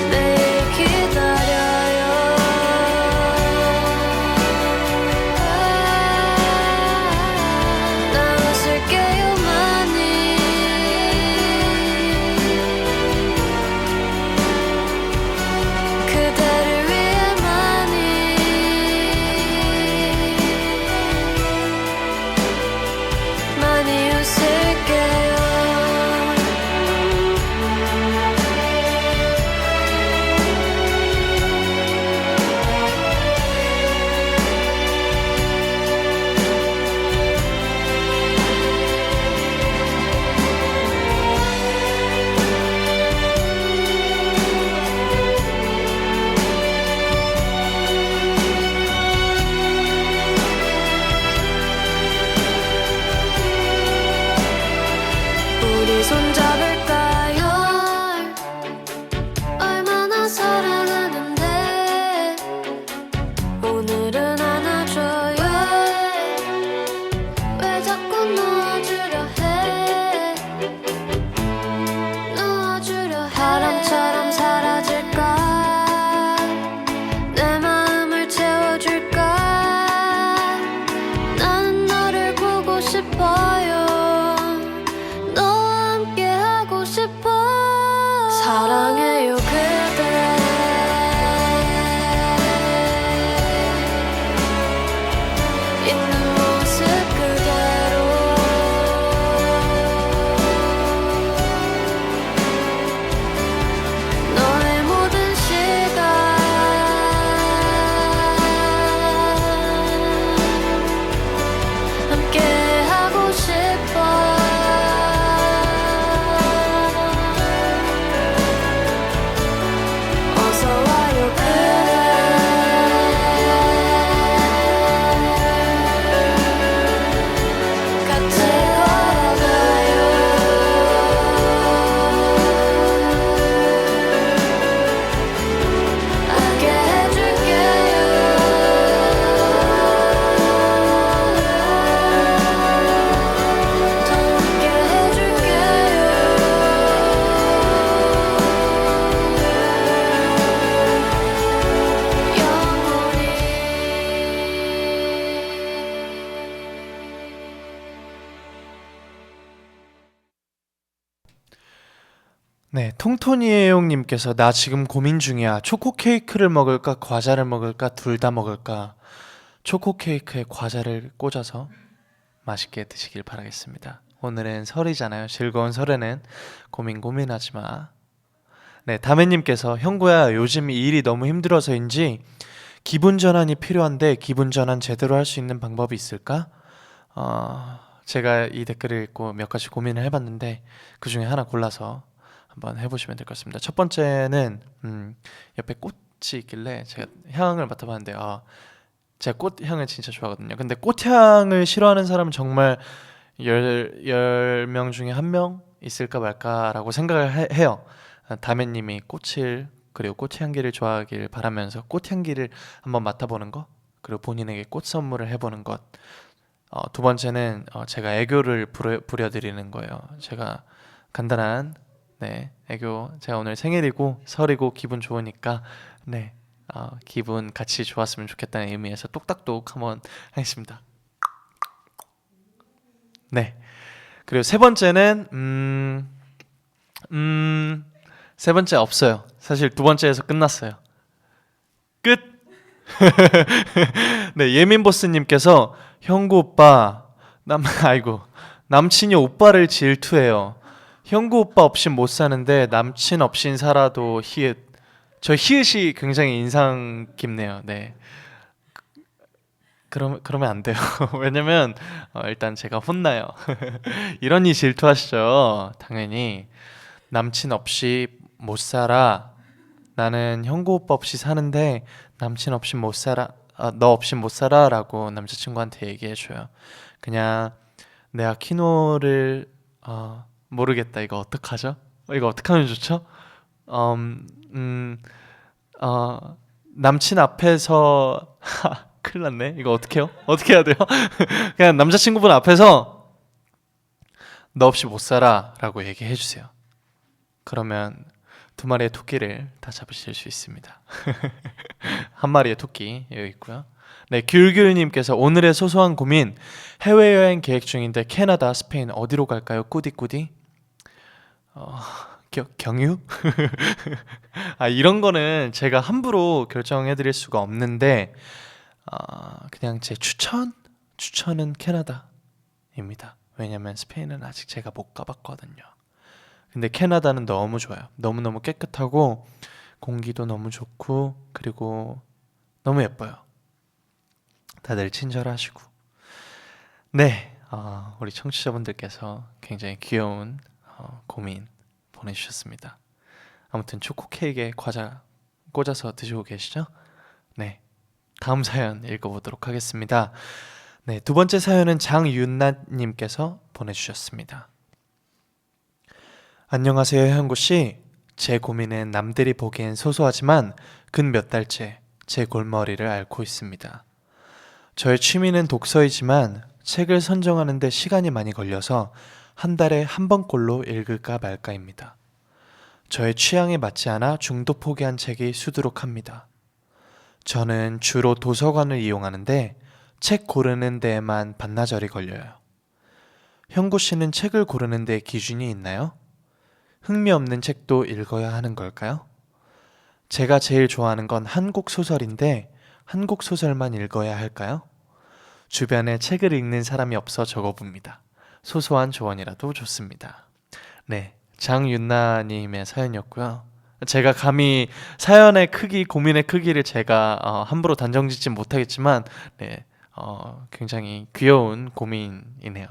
매일 기다려요. 나 웃을게요 많이. 그대를 통토니에용님께서 나 지금 고민 중이야. 초코 케이크를 먹을까 과자를 먹을까 둘 다 먹을까. 초코 케이크에 과자를 꽂아서 맛있게 드시길 바라겠습니다. 오늘은 설이잖아요. 즐거운 설에는 고민하지 마. 네, 다매님께서 형구야 요즘 이 일이 너무 힘들어서인지 기분 전환이 필요한데 기분 전환 제대로 할 수 있는 방법이 있을까? 제가 이 댓글을 읽고 몇 가지 고민을 해봤는데 그 중에 하나 골라서 한번 해보시면 될 것 같습니다. 첫 번째는 옆에 꽃이 있길래 제가 향을 맡아봤는데 제가 꽃향을 진짜 좋아하거든요. 근데 꽃향을 싫어하는 사람은 정말 10명 중에 1명 있을까 말까라고 생각을 해요. 다매님이 꽃을 그리고 꽃향기를 좋아하길 바라면서 꽃향기를 한번 맡아보는 거 그리고 본인에게 꽃 선물을 해보는 것. 두 번째는 제가 애교를 부려드리는 거예요. 제가 간단한 애교. 제가 오늘 생일이고 설이고 기분 좋으니까 기분 같이 좋았으면 좋겠다는 의미에서 똑딱똑 한번 하겠습니다. 네. 그리고 세 번째는 세 번째 없어요. 사실 두 번째에서 끝났어요. 끝. 네, 예민보스님께서 형구 오빠 남친이 오빠를 질투해요. 형구 오빠 없인 못 사는데 남친 없인 살아도 히읗. 저 히읗이 굉장히 인상 깊네요. 네. 그러면 안 돼요. 왜냐면 일단 제가 혼나요. 이러니 질투하시죠. 당연히 남친 없이 못 살아. 나는 형구 오빠 없이 사는데 남친 없이 못 살아. 너 없이 못 살아라고 남자친구한테 얘기해줘요. 그냥 내가 키노를 모르겠다. 이거 어떡하죠? 이거 어떡하면 좋죠? 남친 앞에서 큰일 났네. 이거 어떡해요? 어떻게 해야 돼요? 그냥 남자친구분 앞에서 너 없이 못 살아 라고 얘기해 주세요. 그러면 두 마리의 토끼를 다 잡으실 수 있습니다. 한 마리의 토끼 여기 있고요. 네, 귤귤님께서 오늘의 소소한 고민. 해외여행 계획 중인데 캐나다, 스페인 어디로 갈까요? 꾸디꾸디? 경유? 이런 거는 제가 함부로 결정해 드릴 수가 없는데 그냥 제 추천은 캐나다입니다. 왜냐면 스페인은 아직 제가 못 가봤거든요. 근데 캐나다는 너무 좋아요. 너무너무 깨끗하고 공기도 너무 좋고 그리고 너무 예뻐요. 다들 친절하시고. 네, 우리 청취자분들께서 굉장히 귀여운 고민 보내주셨습니다. 아무튼 초코 케이크에 과자 꽂아서 드시고 계시죠? 네, 다음 사연 읽어보도록 하겠습니다. 네, 두 번째 사연은 장윤나님께서 보내주셨습니다. 안녕하세요, 형구씨. 제 고민은 남들이 보기엔 소소하지만 근 몇 달째 제 골머리를 앓고 있습니다. 저의 취미는 독서이지만 책을 선정하는 데 시간이 많이 걸려서 한 달에 한 번꼴로 읽을까 말까입니다. 저의 취향에 맞지 않아 중도 포기한 책이 수두룩합니다. 저는 주로 도서관을 이용하는데 책 고르는 데에만 반나절이 걸려요. 형구 씨는 책을 고르는 데 기준이 있나요? 흥미없는 책도 읽어야 하는 걸까요? 제가 제일 좋아하는 건 한국 소설인데 한국 소설만 읽어야 할까요? 주변에 책을 읽는 사람이 없어 적어봅니다. 소소한 조언이라도 좋습니다. 네, 장윤나님의 사연이었고요. 제가 감히 사연의 크기, 고민의 크기를 제가 함부로 단정짓진 못하겠지만 굉장히 귀여운 고민이네요.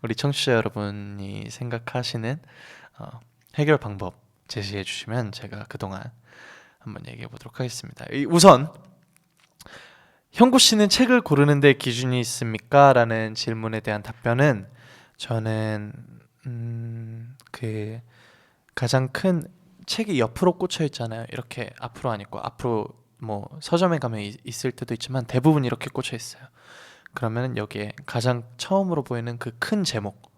우리 청취자 여러분이 생각하시는 해결 방법 제시해 주시면 제가 그동안 한번 얘기해 보도록 하겠습니다. 우선 형구 씨는 책을 고르는 데 기준이 있습니까? 라는 질문에 대한 답변은 저는 그 가장 큰 책이 옆으로 꽂혀 있잖아요. 이렇게 앞으로 안 있고 앞으로 뭐 서점에 가면 있을 때도 있지만 대부분 이렇게 꽂혀 있어요. 그러면 여기에 가장 처음으로 보이는 그 큰 제목,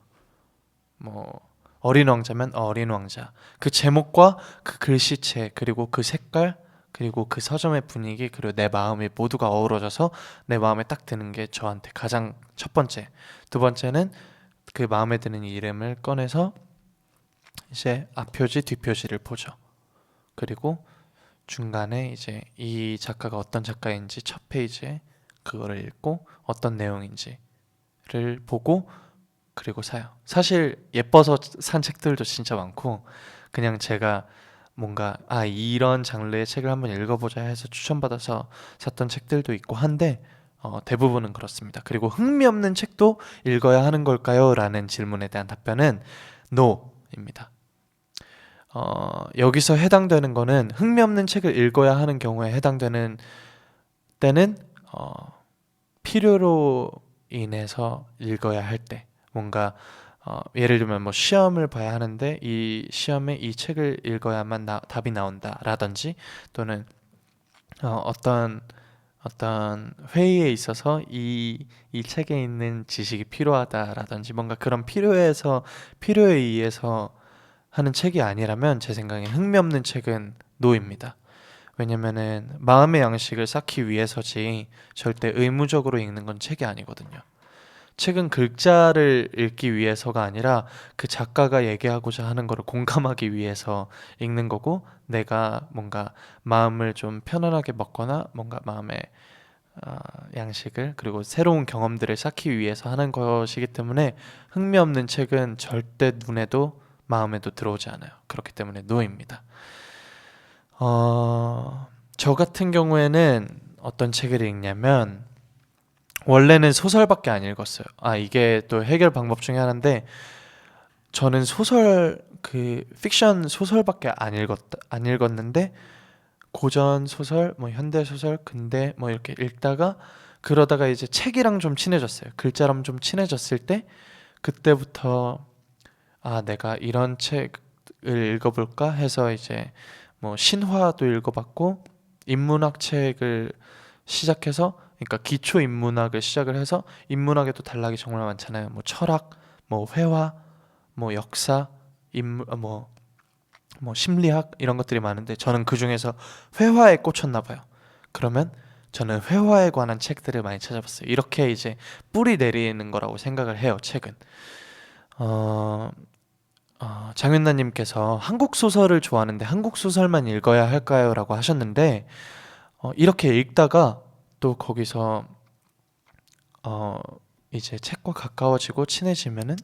뭐 어린 왕자면 어린 왕자, 그 제목과 그 글씨체 그리고 그 색깔 그리고 그 서점의 분위기 그리고 내 마음이 모두가 어우러져서 내 마음에 딱 드는 게 저한테 가장 첫 번째. 두 번째는 그 마음에 드는 이름을 꺼내서 이제 앞표지 뒷표지를 보죠. 그리고 중간에 이제 이 작가가 어떤 작가인지 첫 페이지에 그거를 읽고 어떤 내용인지를 보고 그리고 사요. 사실 예뻐서 산 책들도 진짜 많고 그냥 제가 뭔가 이런 장르의 책을 한번 읽어보자 해서 추천받아서 샀던 책들도 있고 한데 대부분은 그렇습니다. 그리고 흥미없는 책도 읽어야 하는 걸까요? 라는 질문에 대한 답변은 NO입니다. 여기서 해당되는 거는 흥미없는 책을 읽어야 하는 경우에 해당되는 때는 필요로 인해서 읽어야 할 때 뭔가 예를 들면 뭐 시험을 봐야 하는데 이 시험에 이 책을 읽어야만 답이 나온다 라든지 또는 어떤 회의에 있어서 이 책에 있는 지식이 필요하다라든지 뭔가 그런 필요에 의해서 하는 책이 아니라면 제 생각에 흥미없는 책은 노입니다. 왜냐면은 마음의 양식을 쌓기 위해서지 절대 의무적으로 읽는 건 책이 아니거든요. 책은 글자를 읽기 위해서가 아니라 그 작가가 얘기하고자 하는 거를 공감하기 위해서 읽는 거고 내가 뭔가 마음을 좀 편안하게 먹거나 뭔가 마음의 양식을 그리고 새로운 경험들을 쌓기 위해서 하는 것이기 때문에 흥미없는 책은 절대 눈에도 마음에도 들어오지 않아요. 그렇기 때문에 노입니다. 저 같은 경우에는 어떤 책을 읽냐면 원래는 소설밖에 안 읽었어요. 이게 또 해결 방법 중에 하나인데 저는 픽션 소설밖에 안 읽었는데 고전 소설, 뭐 현대 소설, 근대 뭐 이렇게 읽다가 그러다가 이제 책이랑 좀 친해졌어요. 글자랑 좀 친해졌을 때 그때부터 내가 이런 책을 읽어볼까 해서 이제 뭐 신화도 읽어봤고 인문학 책을 시작해서 그러니까 기초 인문학을 시작을 해서 인문학에도 단락이 정말 많잖아요. 뭐 철학, 뭐 회화, 뭐 역사, 뭐 심리학 이런 것들이 많은데 저는 그 중에서 회화에 꽂혔나 봐요. 그러면 저는 회화에 관한 책들을 많이 찾아봤어요. 이렇게 이제 뿌리 내리는 거라고 생각을 해요. 책은. 장윤나님께서 한국 소설을 좋아하는데 한국 소설만 읽어야 할까요? 라고 하셨는데 이렇게 읽다가 또 거기서 이제 책과 가까워지고 친해지면은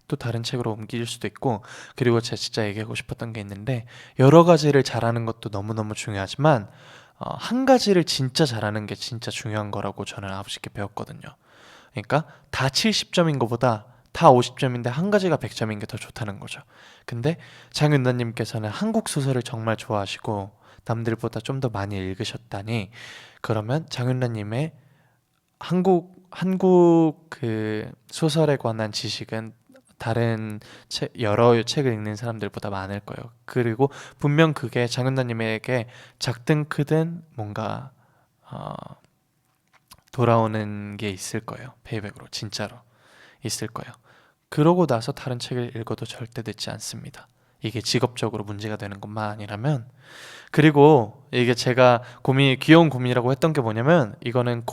또 다른 책으로 옮길 수도 있고 그리고 제가 진짜 얘기하고 싶었던 게 있는데 여러 가지를 잘하는 것도 너무너무 중요하지만 한 가지를 진짜 잘하는 게 진짜 중요한 거라고 저는 아버지께 배웠거든요. 그러니까 다 70점인 것보다 다 50점인데 한 가지가 100점인 게 더 좋다는 거죠. 근데 장윤나님께서는 한국 소설을 정말 좋아하시고 남들보다 좀 더 많이 읽으셨다니 그러면 장윤나님의 한국 그 소설에 관한 지식은 다른 여러 책을 읽는 사람들보다 많을 거예요. 그리고 분명 그게 장윤나님에게 작든 크든 뭔가 돌아오는 게 있을 거예요. 페이백으로 진짜로 있을 거예요. 그러고 나서 다른 책을 읽어도 절대 늦지 않습니다. 이게 직업적으로 문제가 되는 것만 아니라면. 그리고 이게 제가 귀여운 고민이라고 했던 게 뭐냐면 이거는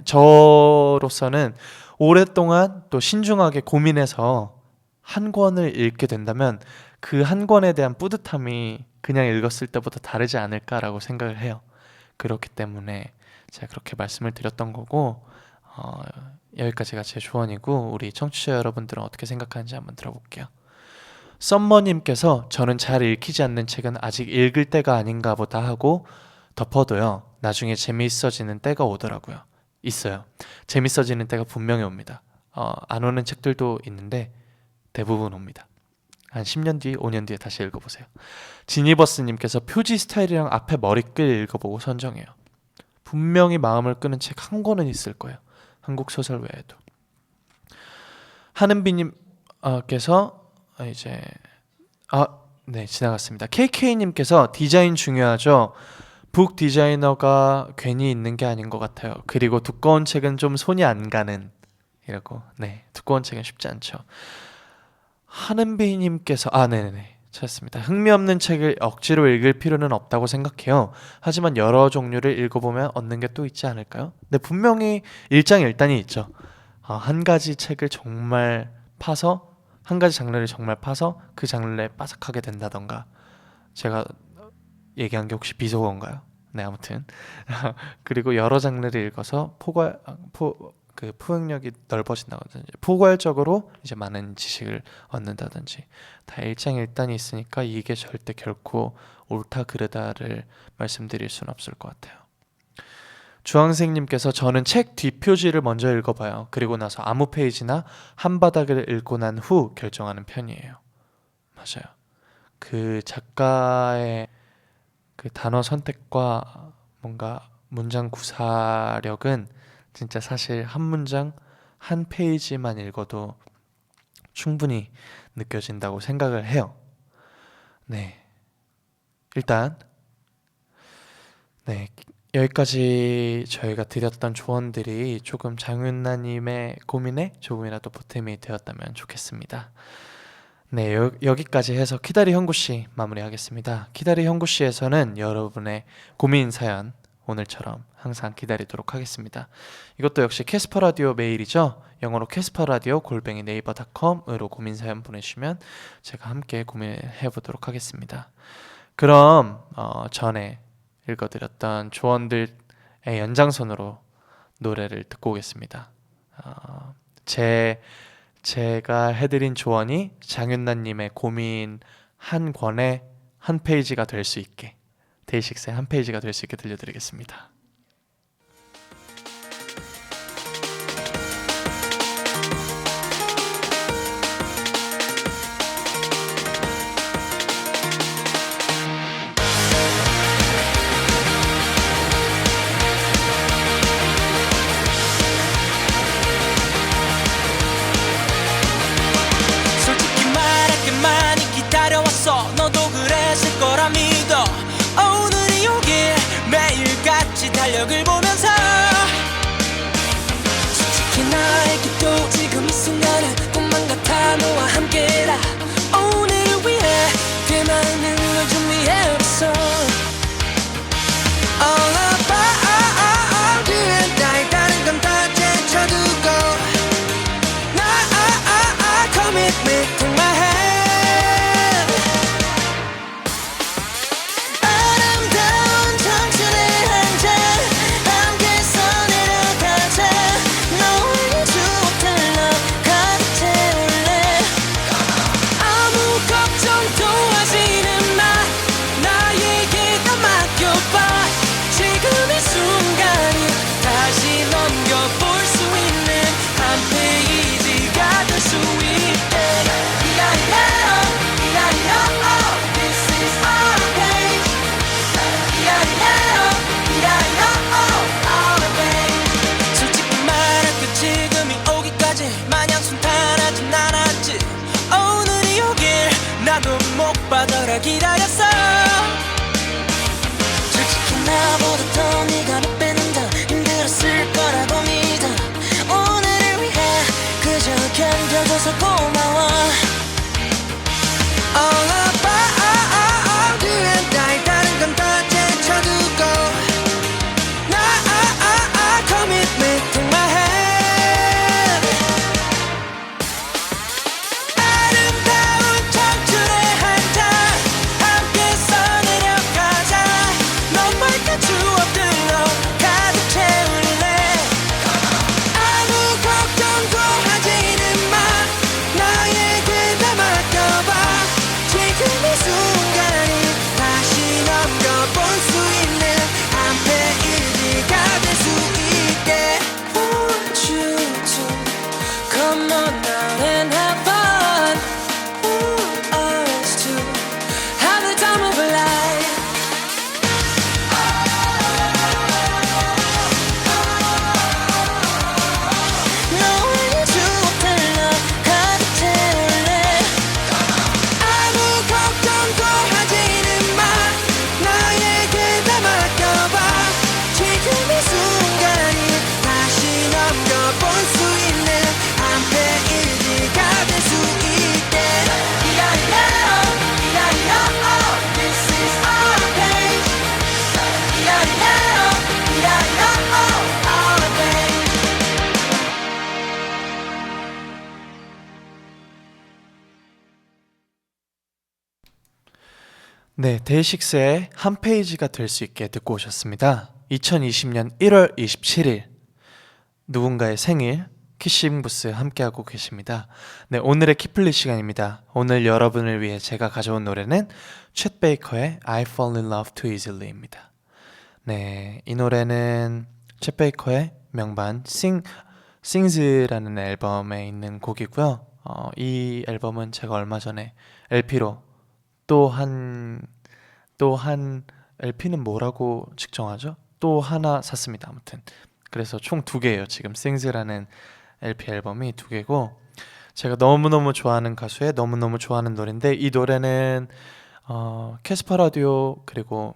저로서는 오랫동안 또 신중하게 고민해서 한 권을 읽게 된다면 그 한 권에 대한 뿌듯함이 그냥 읽었을 때보다 다르지 않을까라고 생각을 해요. 그렇기 때문에 제가 그렇게 말씀을 드렸던 거고 여기까지가 제 조언이고 우리 청취자 여러분들은 어떻게 생각하는지 한번 들어볼게요. 썸머님께서 저는 잘 읽히지 않는 책은 아직 읽을 때가 아닌가 보다 하고 덮어도요. 나중에 재미있어지는 때가 오더라고요. 있어요. 재밌어지는 때가 분명히 옵니다. 안 오는 책들도 있는데 대부분 옵니다. 한 10년 뒤, 5년 뒤에 다시 읽어보세요. 지니버스님께서 표지 스타일이랑 앞에 머리글 읽어보고 선정해요. 분명히 마음을 끄는 책 한 권은 있을 거예요. 한국 소설 외에도. 하는비님께서 이제 네 지나갔습니다. KK님께서 디자인 중요하죠. 북 디자이너가 괜히 있는 게 아닌 것 같아요. 그리고 두꺼운 책은 좀 손이 안 가는 이라고. 네 두꺼운 책은 쉽지 않죠. 하는비님께서 네네네 찾았습니다. 흥미없는 책을 억지로 읽을 필요는 없다고 생각해요. 하지만 여러 종류를 읽어보면 얻는 게 또 있지 않을까요? 네 분명히 일장일단이 있죠. 한 가지 책을 정말 파서 한 가지 장르를 정말 파서 그 장르에 빠삭하게 된다던가. 제가 얘기한 게 혹시 비속어인가요? 네, 아무튼 그리고 여러 장르를 읽어서 포용력이 넓어진다든지 포괄적으로 이제 많은 지식을 얻는다든지 다 일장일단이 있으니까 이게 절대 결코 옳다 그르다를 말씀드릴 수는 없을 것 같아요. 주황생님께서 저는 책 뒷표지를 먼저 읽어봐요. 그리고 나서 아무 페이지나 한 바닥을 읽고 난 후 결정하는 편이에요. 맞아요. 그 작가의 그 단어 선택과 뭔가 문장 구사력은 진짜 사실 한 문장 한 페이지만 읽어도 충분히 느껴진다고 생각을 해요. 네, 일단 네, 여기까지 저희가 드렸던 조언들이 조금 장윤나님의 고민에 조금이라도 보탬이 되었다면 좋겠습니다. 네, 여기까지 해서 키다리 형구씨 마무리하겠습니다. 키다리 형구씨에서는 여러분의 고민 사연 오늘처럼 항상 기다리도록 하겠습니다. 이것도 역시 캐스퍼라디오 메일이죠. 영어로 캐스퍼라디오@naver.com으로 고민 사연 보내주시면 제가 함께 고민해보도록 하겠습니다. 그럼 전에 읽어드렸던 조언들의 연장선으로 노래를 듣고 오겠습니다. 제가 해드린 조언이 장윤나님의 고민 한 권의 한 페이지가 될 수 있게, 데이식스의 한 페이지가 될 수 있게 들려드리겠습니다. 솔직히 말할게 많이 기다려왔어. 너도 그랬을 거라 믿어. 오늘이 오길 매일같이 달력을 보면서 솔직히 나에게도 지금 이 순간은 꿈만 같아. 너와 함께라. 오늘을 위해 꽤 많은 걸 준비해왔어. All about you. 나의 다른 건 다 제쳐두고 Commitment in my hand. 아름다운 청춘의 한 잔 함께서 내려가자. 너의 추억들로 가득 채울래. 아무 걱정도 하지는 마. 나에게 다 맡겨봐. 지금 이 순간이 다시 넘겨볼 수 있는 한 페이지가 될 수 있게. This is our page. Our page. 솔직히 말할게 지금이 오기까지 마냥 순탄하진 않았지. 오늘이 오길 나도 못 받아라 기다렸어. 솔직히 나보다 더 네가 몇 배는 더 힘들었을 거라고 믿어. 오늘을 위해 그저 견뎌줘서 고마워. All about you. 나의 다른 건 다 제쳐두고 Commitment in my hand. 아름다운 청춘의 한 잔 함께서 내려가자. 너만의 추억들로 가득 채울래. 아무 걱정도 하지는 마. 나에게 다 맡겨봐. 지금 네, 데이식스의 한 페이지가 될 수 있게 듣고 오셨습니다. 2020년 1월 27일 누군가의 생일 키싱부스 함께하고 계십니다. 네, 오늘의 키플리 시간입니다. 오늘 여러분을 위해 제가 가져온 노래는 챗 베이커의 I Fall in Love Too Easily입니다. 네, 이 노래는 챗 베이커의 명반 Sings라는 앨범에 있는 곡이고요. 이 앨범은 제가 얼마 전에 LP로 또 한 LP는 뭐라고 측정하죠? 또 하나 샀습니다. 아무튼 그래서 총 두 개예요. 지금 Sings라는 LP 앨범이 두 개고 제가 너무너무 좋아하는 가수의 너무너무 좋아하는 노래인데 이 노래는 캐스파 라디오 그리고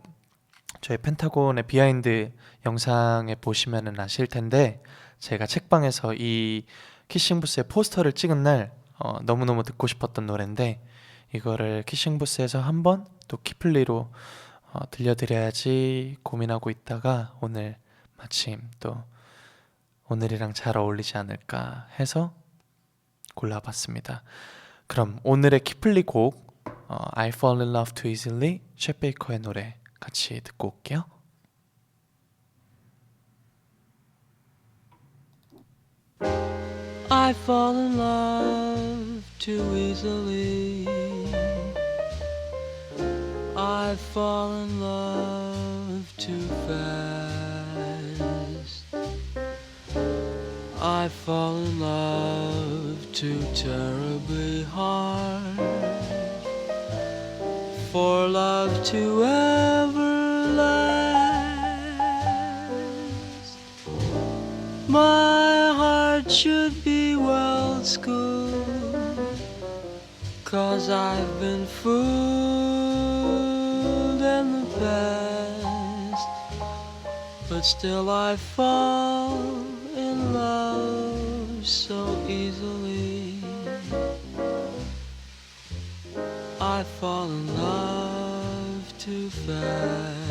저희 펜타곤의 비하인드 영상에 보시면은 아실 텐데 제가 책방에서 이 키싱부스의 포스터를 찍은 날 너무너무 듣고 싶었던 노래인데 이거를 키싱부스에서 한번 또 키플리로 들려드려야지 고민하고 있다가 오늘 마침 또 오늘이랑 잘 어울리지 않을까 해서 골라봤습니다. 그럼 오늘의 키플리 곡 I Fall in Love Too Easily 챗 베이커의 노래 같이 듣고 올게요. I fall in love too easily. I fall in love too fast. I fall in love too terribly hard for love to ever last. My heart should be well schooled, 'cause I've been fooled in the past, but still I fall in love so easily. I fall in love too fast.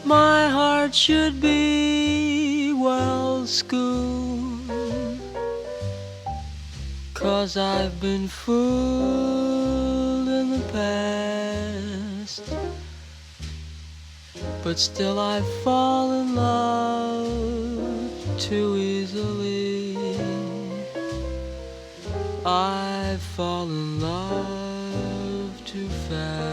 My heart should be well schooled, 'cause I've been fooled in the past, but still I fall in love too easily. I fall in love too fast.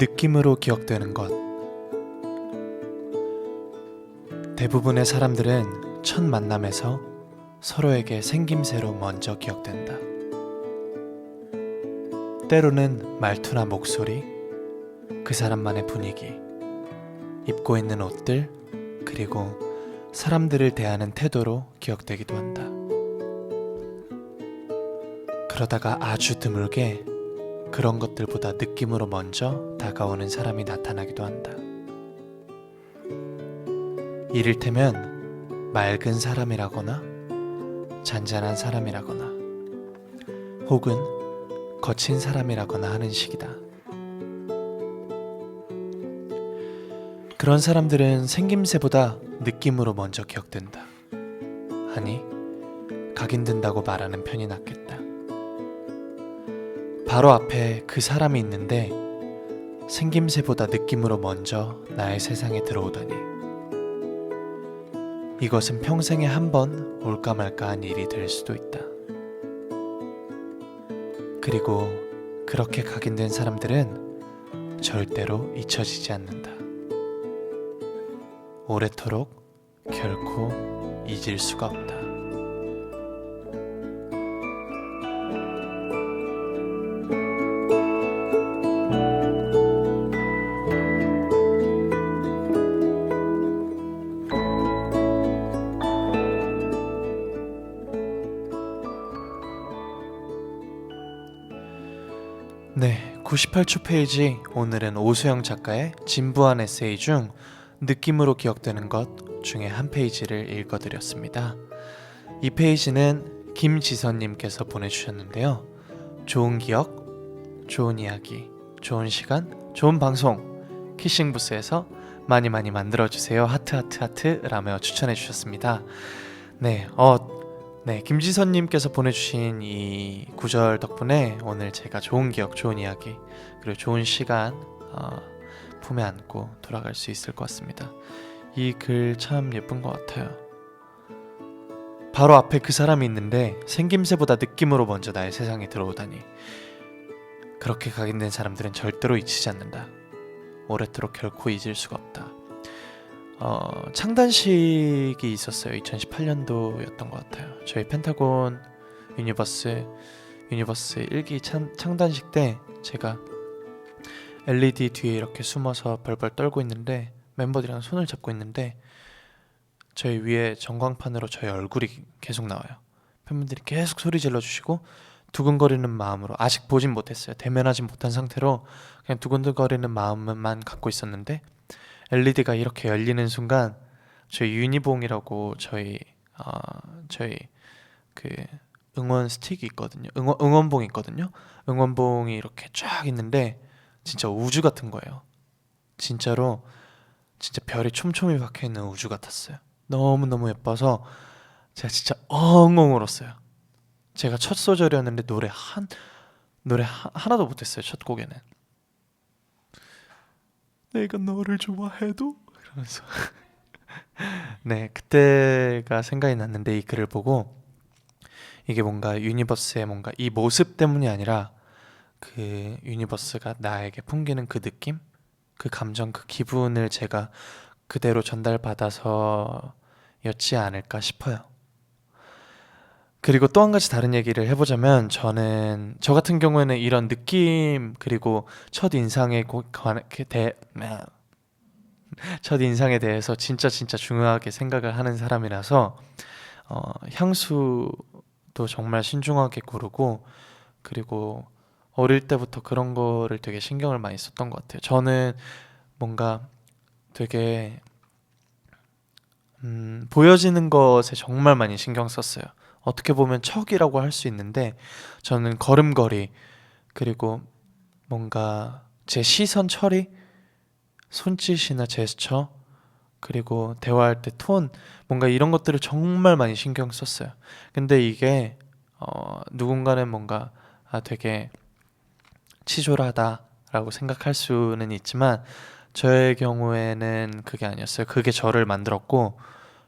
느낌으로 기억되는 것. 대부분의 사람들은 첫 만남에서 서로에게 생김새로 먼저 기억된다. 때로는 말투나 목소리, 그 사람만의 분위기, 입고 있는 옷들, 그리고 사람들을 대하는 태도로 기억되기도 한다. 그러다가 아주 드물게 그런 것들보다 느낌으로 먼저 다가오는 사람이 나타나기도 한다. 이를테면 맑은 사람이라거나 잔잔한 사람이라거나 혹은 거친 사람이라거나 하는 식이다. 그런 사람들은 생김새보다 느낌으로 먼저 기억된다. 아니, 각인된다고 말하는 편이 낫겠다. 바로 앞에 그 사람이 있는데 생김새보다 느낌으로 먼저 나의 세상에 들어오다니. 이것은 평생에 한 번 올까 말까한 일이 될 수도 있다. 그리고 그렇게 각인된 사람들은 절대로 잊혀지지 않는다. 오래도록 결코 잊을 수가 없다. 네, 98초 페이지. 오늘은 오수영 작가의 진부한 에세이 중 느낌으로 기억되는 것 중에 한 페이지를 읽어드렸습니다. 이 페이지는 김지선님께서 보내주셨는데요. 좋은 기억, 좋은 이야기, 좋은 시간, 좋은 방송 키싱부스에서 많이 만들어주세요. 하트 하트 하트 라며 추천해주셨습니다. 네, 김지선님께서 보내주신 이 구절 덕분에 오늘 제가 좋은 기억, 좋은 이야기, 그리고 좋은 시간 품에 안고 돌아갈 수 있을 것 같습니다. 이 글 참 예쁜 것 같아요. 바로 앞에 그 사람이 있는데 생김새보다 느낌으로 먼저 나의 세상에 들어오다니. 그렇게 각인된 사람들은 절대로 잊히지 않는다. 오래도록 결코 잊을 수가 없다. 창단식이 있었어요. 2018년도였던 것 같아요. 저희 펜타곤 유니버스 1기 창단식 때 제가 LED 뒤에 이렇게 숨어서 벌벌 떨고 있는데 멤버들이랑 손을 잡고 있는데 저희 위에 전광판으로 저희 얼굴이 계속 나와요. 팬분들이 계속 소리 질러주시고 두근거리는 마음으로, 아직 보진 못했어요. 대면하진 못한 상태로 그냥 두근거리는 마음만 갖고 있었는데 LED가 이렇게 열리는 순간 저희 유니봉이라고 저희 그 응원 스틱이 있거든요. 응원봉이 있거든요. 응원봉이 이렇게 쫙 있는데 진짜 우주 같은 거예요. 진짜로 진짜 별이 촘촘히 박혀있는 우주 같았어요. 너무너무 예뻐서 제가 진짜 엉엉 울었어요. 제가 첫 소절이었는데 노래 하나도 못했어요. 첫 곡에는 내가 너를 좋아해도 이러면서 네, 그때가 생각이 났는데 이 글을 보고 이게 뭔가 유니버스의 뭔가 이 모습 때문이 아니라 그 유니버스가 나에게 풍기는 그 느낌, 그 감정, 그 기분을 제가 그대로 전달받아서였지 않을까 싶어요. 그리고 또 한 가지 다른 얘기를 해보자면 저 같은 경우에는 이런 느낌 그리고 첫 인상에 대해서 진짜 중요하게 생각을 하는 사람이라서 향수도 정말 신중하게 고르고 그리고 어릴 때부터 그런 거를 되게 신경을 많이 썼던 것 같아요. 저는 뭔가 되게 보여지는 것에 정말 많이 신경 썼어요. 어떻게 보면 척이라고 할 수 있는데 저는 걸음걸이 그리고 뭔가 제 시선 처리, 손짓이나 제스처 그리고 대화할 때 톤, 뭔가 이런 것들을 정말 많이 신경 썼어요. 근데 이게 누군가는 뭔가 되게 치졸하다라고 생각할 수는 있지만 저의 경우에는 그게 아니었어요. 그게 저를 만들었고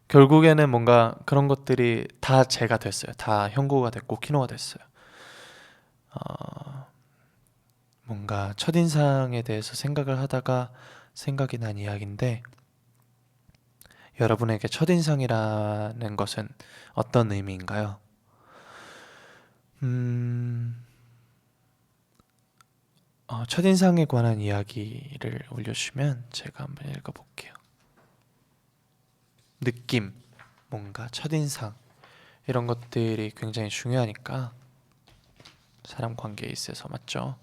결국에는 뭔가 그런 것들이 다 제가 됐어요. 다 형구가 됐고 키노가 됐어요. 뭔가 첫인상에 대해서 생각을 하다가 생각이 난 이야기인데, 여러분에게 첫인상이라는 것은 어떤 의미인가요? 첫인상에 관한 이야기를 올려주시면 제가 한번 읽어볼게요. 느낌, 뭔가 첫인상 이런 것들이 굉장히 중요하니까 사람 관계에 있어서, 맞죠?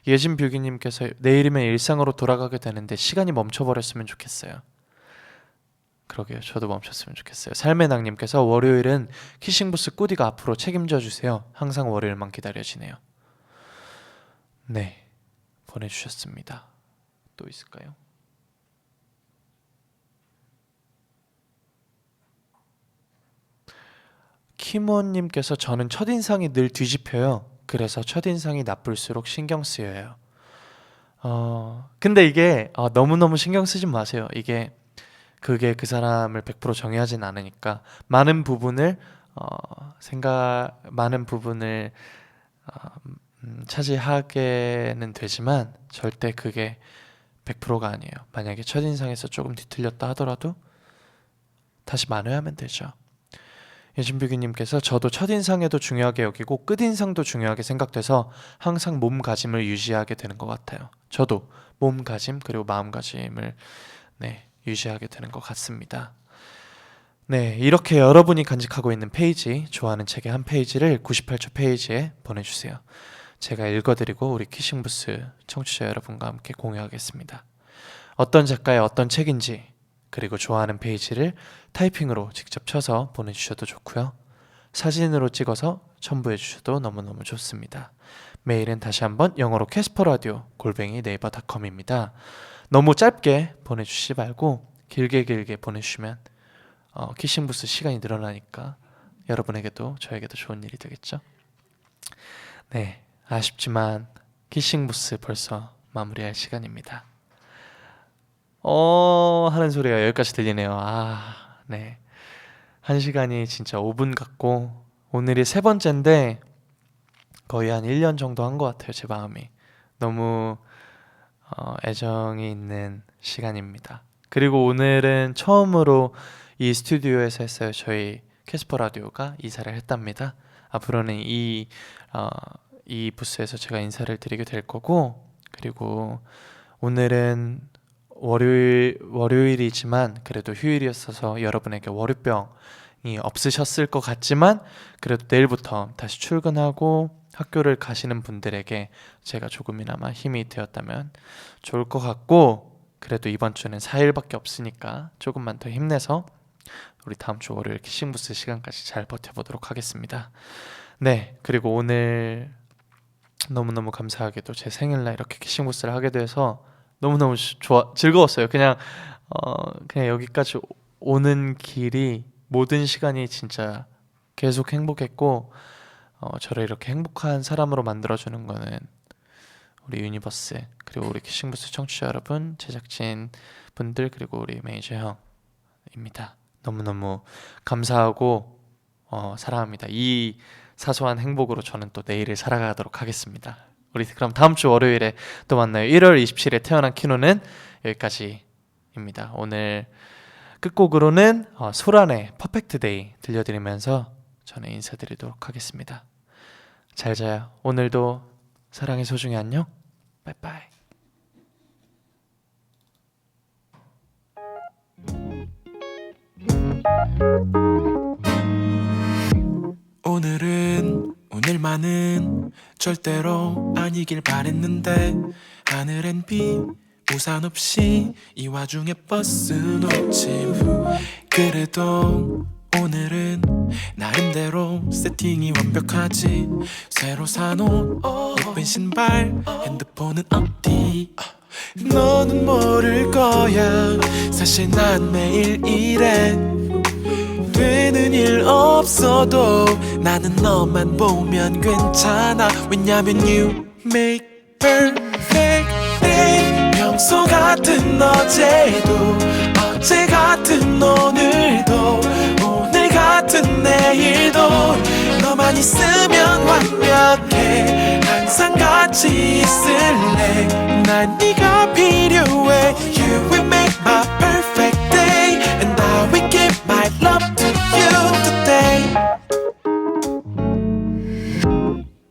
예진뷰기님께서 내일이면 일상으로 돌아가게 되는데 시간이 멈춰버렸으면 좋겠어요. 그러게요, 저도 멈췄으면 좋겠어요. 삶의 낭님께서 월요일은 키싱부스 꾸디가 앞으로 책임져 주세요. 항상 월요일만 기다려지네요. 네, 보내주셨습니다. 또 있을까요? 키모님께서 저는 첫인상이 늘 뒤집혀요. 그래서 첫인상이 나쁠수록 신경 쓰여요. 근데 이게 너무너무 신경 쓰지 마세요. 그게 그 사람을 100% 정의하진 않으니까 많은 부분을 차지하게는 되지만 절대 그게 100%가 아니에요. 만약에 첫인상에서 조금 뒤틀렸다 하더라도 다시 만회하면 되죠. 예진뷰기님께서 저도 첫인상에도 중요하게 여기고 끝인상도 중요하게 생각돼서 항상 몸가짐을 유지하게 되는 것 같아요. 저도 몸가짐 그리고 마음가짐을 유지하게 되는 것 같습니다. 네, 이렇게 여러분이 간직하고 있는 페이지, 좋아하는 책의 한 페이지를 98초 페이지에 보내주세요. 제가 읽어드리고 우리 키싱부스 청취자 여러분과 함께 공유하겠습니다. 어떤 작가의 어떤 책인지, 그리고 좋아하는 페이지를 타이핑으로 직접 쳐서 보내주셔도 좋고요. 사진으로 찍어서 첨부해 주셔도 너무너무 좋습니다. 메일은 다시 한번 영어로 casperradio@naver.com입니다. 너무 짧게 보내주시지 말고 길게 보내주시면 키싱부스 시간이 늘어나니까 여러분에게도 저에게도 좋은 일이 되겠죠. 네, 아쉽지만 키싱부스 벌써 마무리할 시간입니다. 하는 소리가 여기까지 들리네요. 네. 1시간이 진짜 5분 같고 오늘이 3번째인데 거의 한 1년 정도 한 것 같아요. 제 마음이 너무 애정이 있는 시간입니다. 그리고 오늘은 처음으로 이 스튜디오에서 했어요. 저희 캐스퍼 라디오가 이사를 했답니다. 앞으로는 이 부스에서 제가 인사를 드리게 될 거고, 그리고 오늘은 월요일이지만 그래도 휴일이었어서 여러분에게 월요병이 없으셨을 것 같지만 그래도 내일부터 다시 출근하고 학교를 가시는 분들에게 제가 조금이나마 힘이 되었다면 좋을 것 같고, 그래도 이번 주는 4일밖에 없으니까 조금만 더 힘내서 우리 다음 주 월요일 키싱부스 시간까지 잘 버텨보도록 하겠습니다. 네, 그리고 오늘 너무너무 감사하게도 제 생일날 이렇게 키싱부스를 하게 돼서 너무너무 즐거웠어요. 그냥 여기까지 오는 길이 모든 시간이 진짜 계속 행복했고, 저를 이렇게 행복한 사람으로 만들어주는 거는 우리 유니버스, 그리고 우리 키싱부스 청취자 여러분, 제작진 분들, 그리고 우리 매니저 형입니다. 너무너무 감사하고 사랑합니다. 이 사소한 행복으로 저는 또 내일을 살아가도록 하겠습니다. 우리 그럼 다음 주 월요일에 또 만나요. 1월 27일에 태어난 키노는 여기까지입니다. 오늘 끝곡으로는 소란의 퍼펙트 데이 들려드리면서 저는 인사드리도록 하겠습니다. 잘 자요. 오늘도 사랑이 소중히 안녕. 빠이빠이. 오늘은 오늘만은 절대로 아니길 바랬는데 하늘엔 비 우산 없이 이 와중에 버스 놓침. 그래도 오늘은 나름대로 세팅이 완벽하지. 새로 사놓은 예쁜 신발, 핸드폰은 어디? 너는 모를 거야. 사실 난 매일 이래. 되는 일 없어도 나는 너만 보면 괜찮아. 왜냐면 you make perfect day. 평소 같은 어제도 어제 같은 오늘도 오늘 같은 내일도 너만 있으면 완벽해. 항상 같이 있을 있을래 난 네가 필요해 You will make my perfect day And I will give my love to you today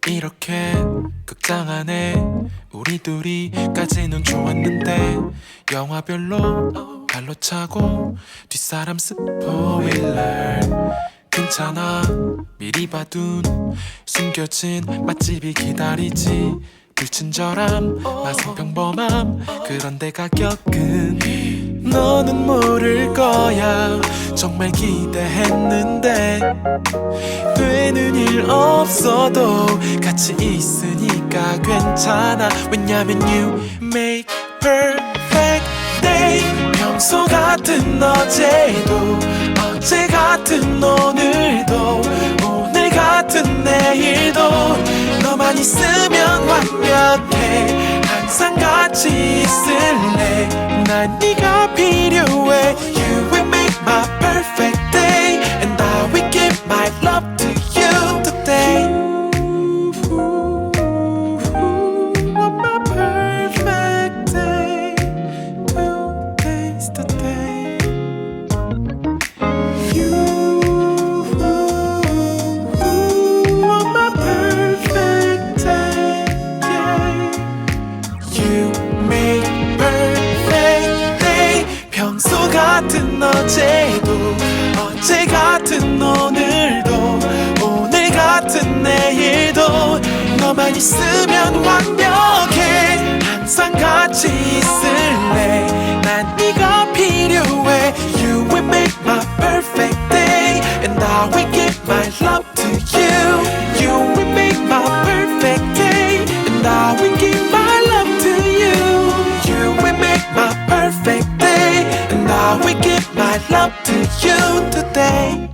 이렇게 극장 안에 우리 둘이까지는 좋았는데 영화별로 발로 차고 뒷사람 스포일러 괜찮아 미리 봐둔 숨겨진 맛집이 기다리지 불친절함 맛은 평범함 그런데 가격은 너는 모를 거야 정말 기대했는데 되는 일 없어도 같이 있으니까 괜찮아 왜냐면 you make perfect day 평소 같은 어제도 어제 같은 오늘도 오늘 같은 내일도 너만 있으면 완벽해 항상 같이 있을래 난 네가 필요해 You will make my perfect day And I will give my love to you today My perfect day Today's the day You are my perfect day yeah. You make perfect day 평소 같은 어제도 어제 같은 오늘도 오늘 같은 내일도 너만 있으면 완벽해 항상 같이 있을래 난 네가 필요해 You will make my perfect day And I will give my love to you You will make my perfect day And I will give my love to you You will make my perfect day And I will give my love to you today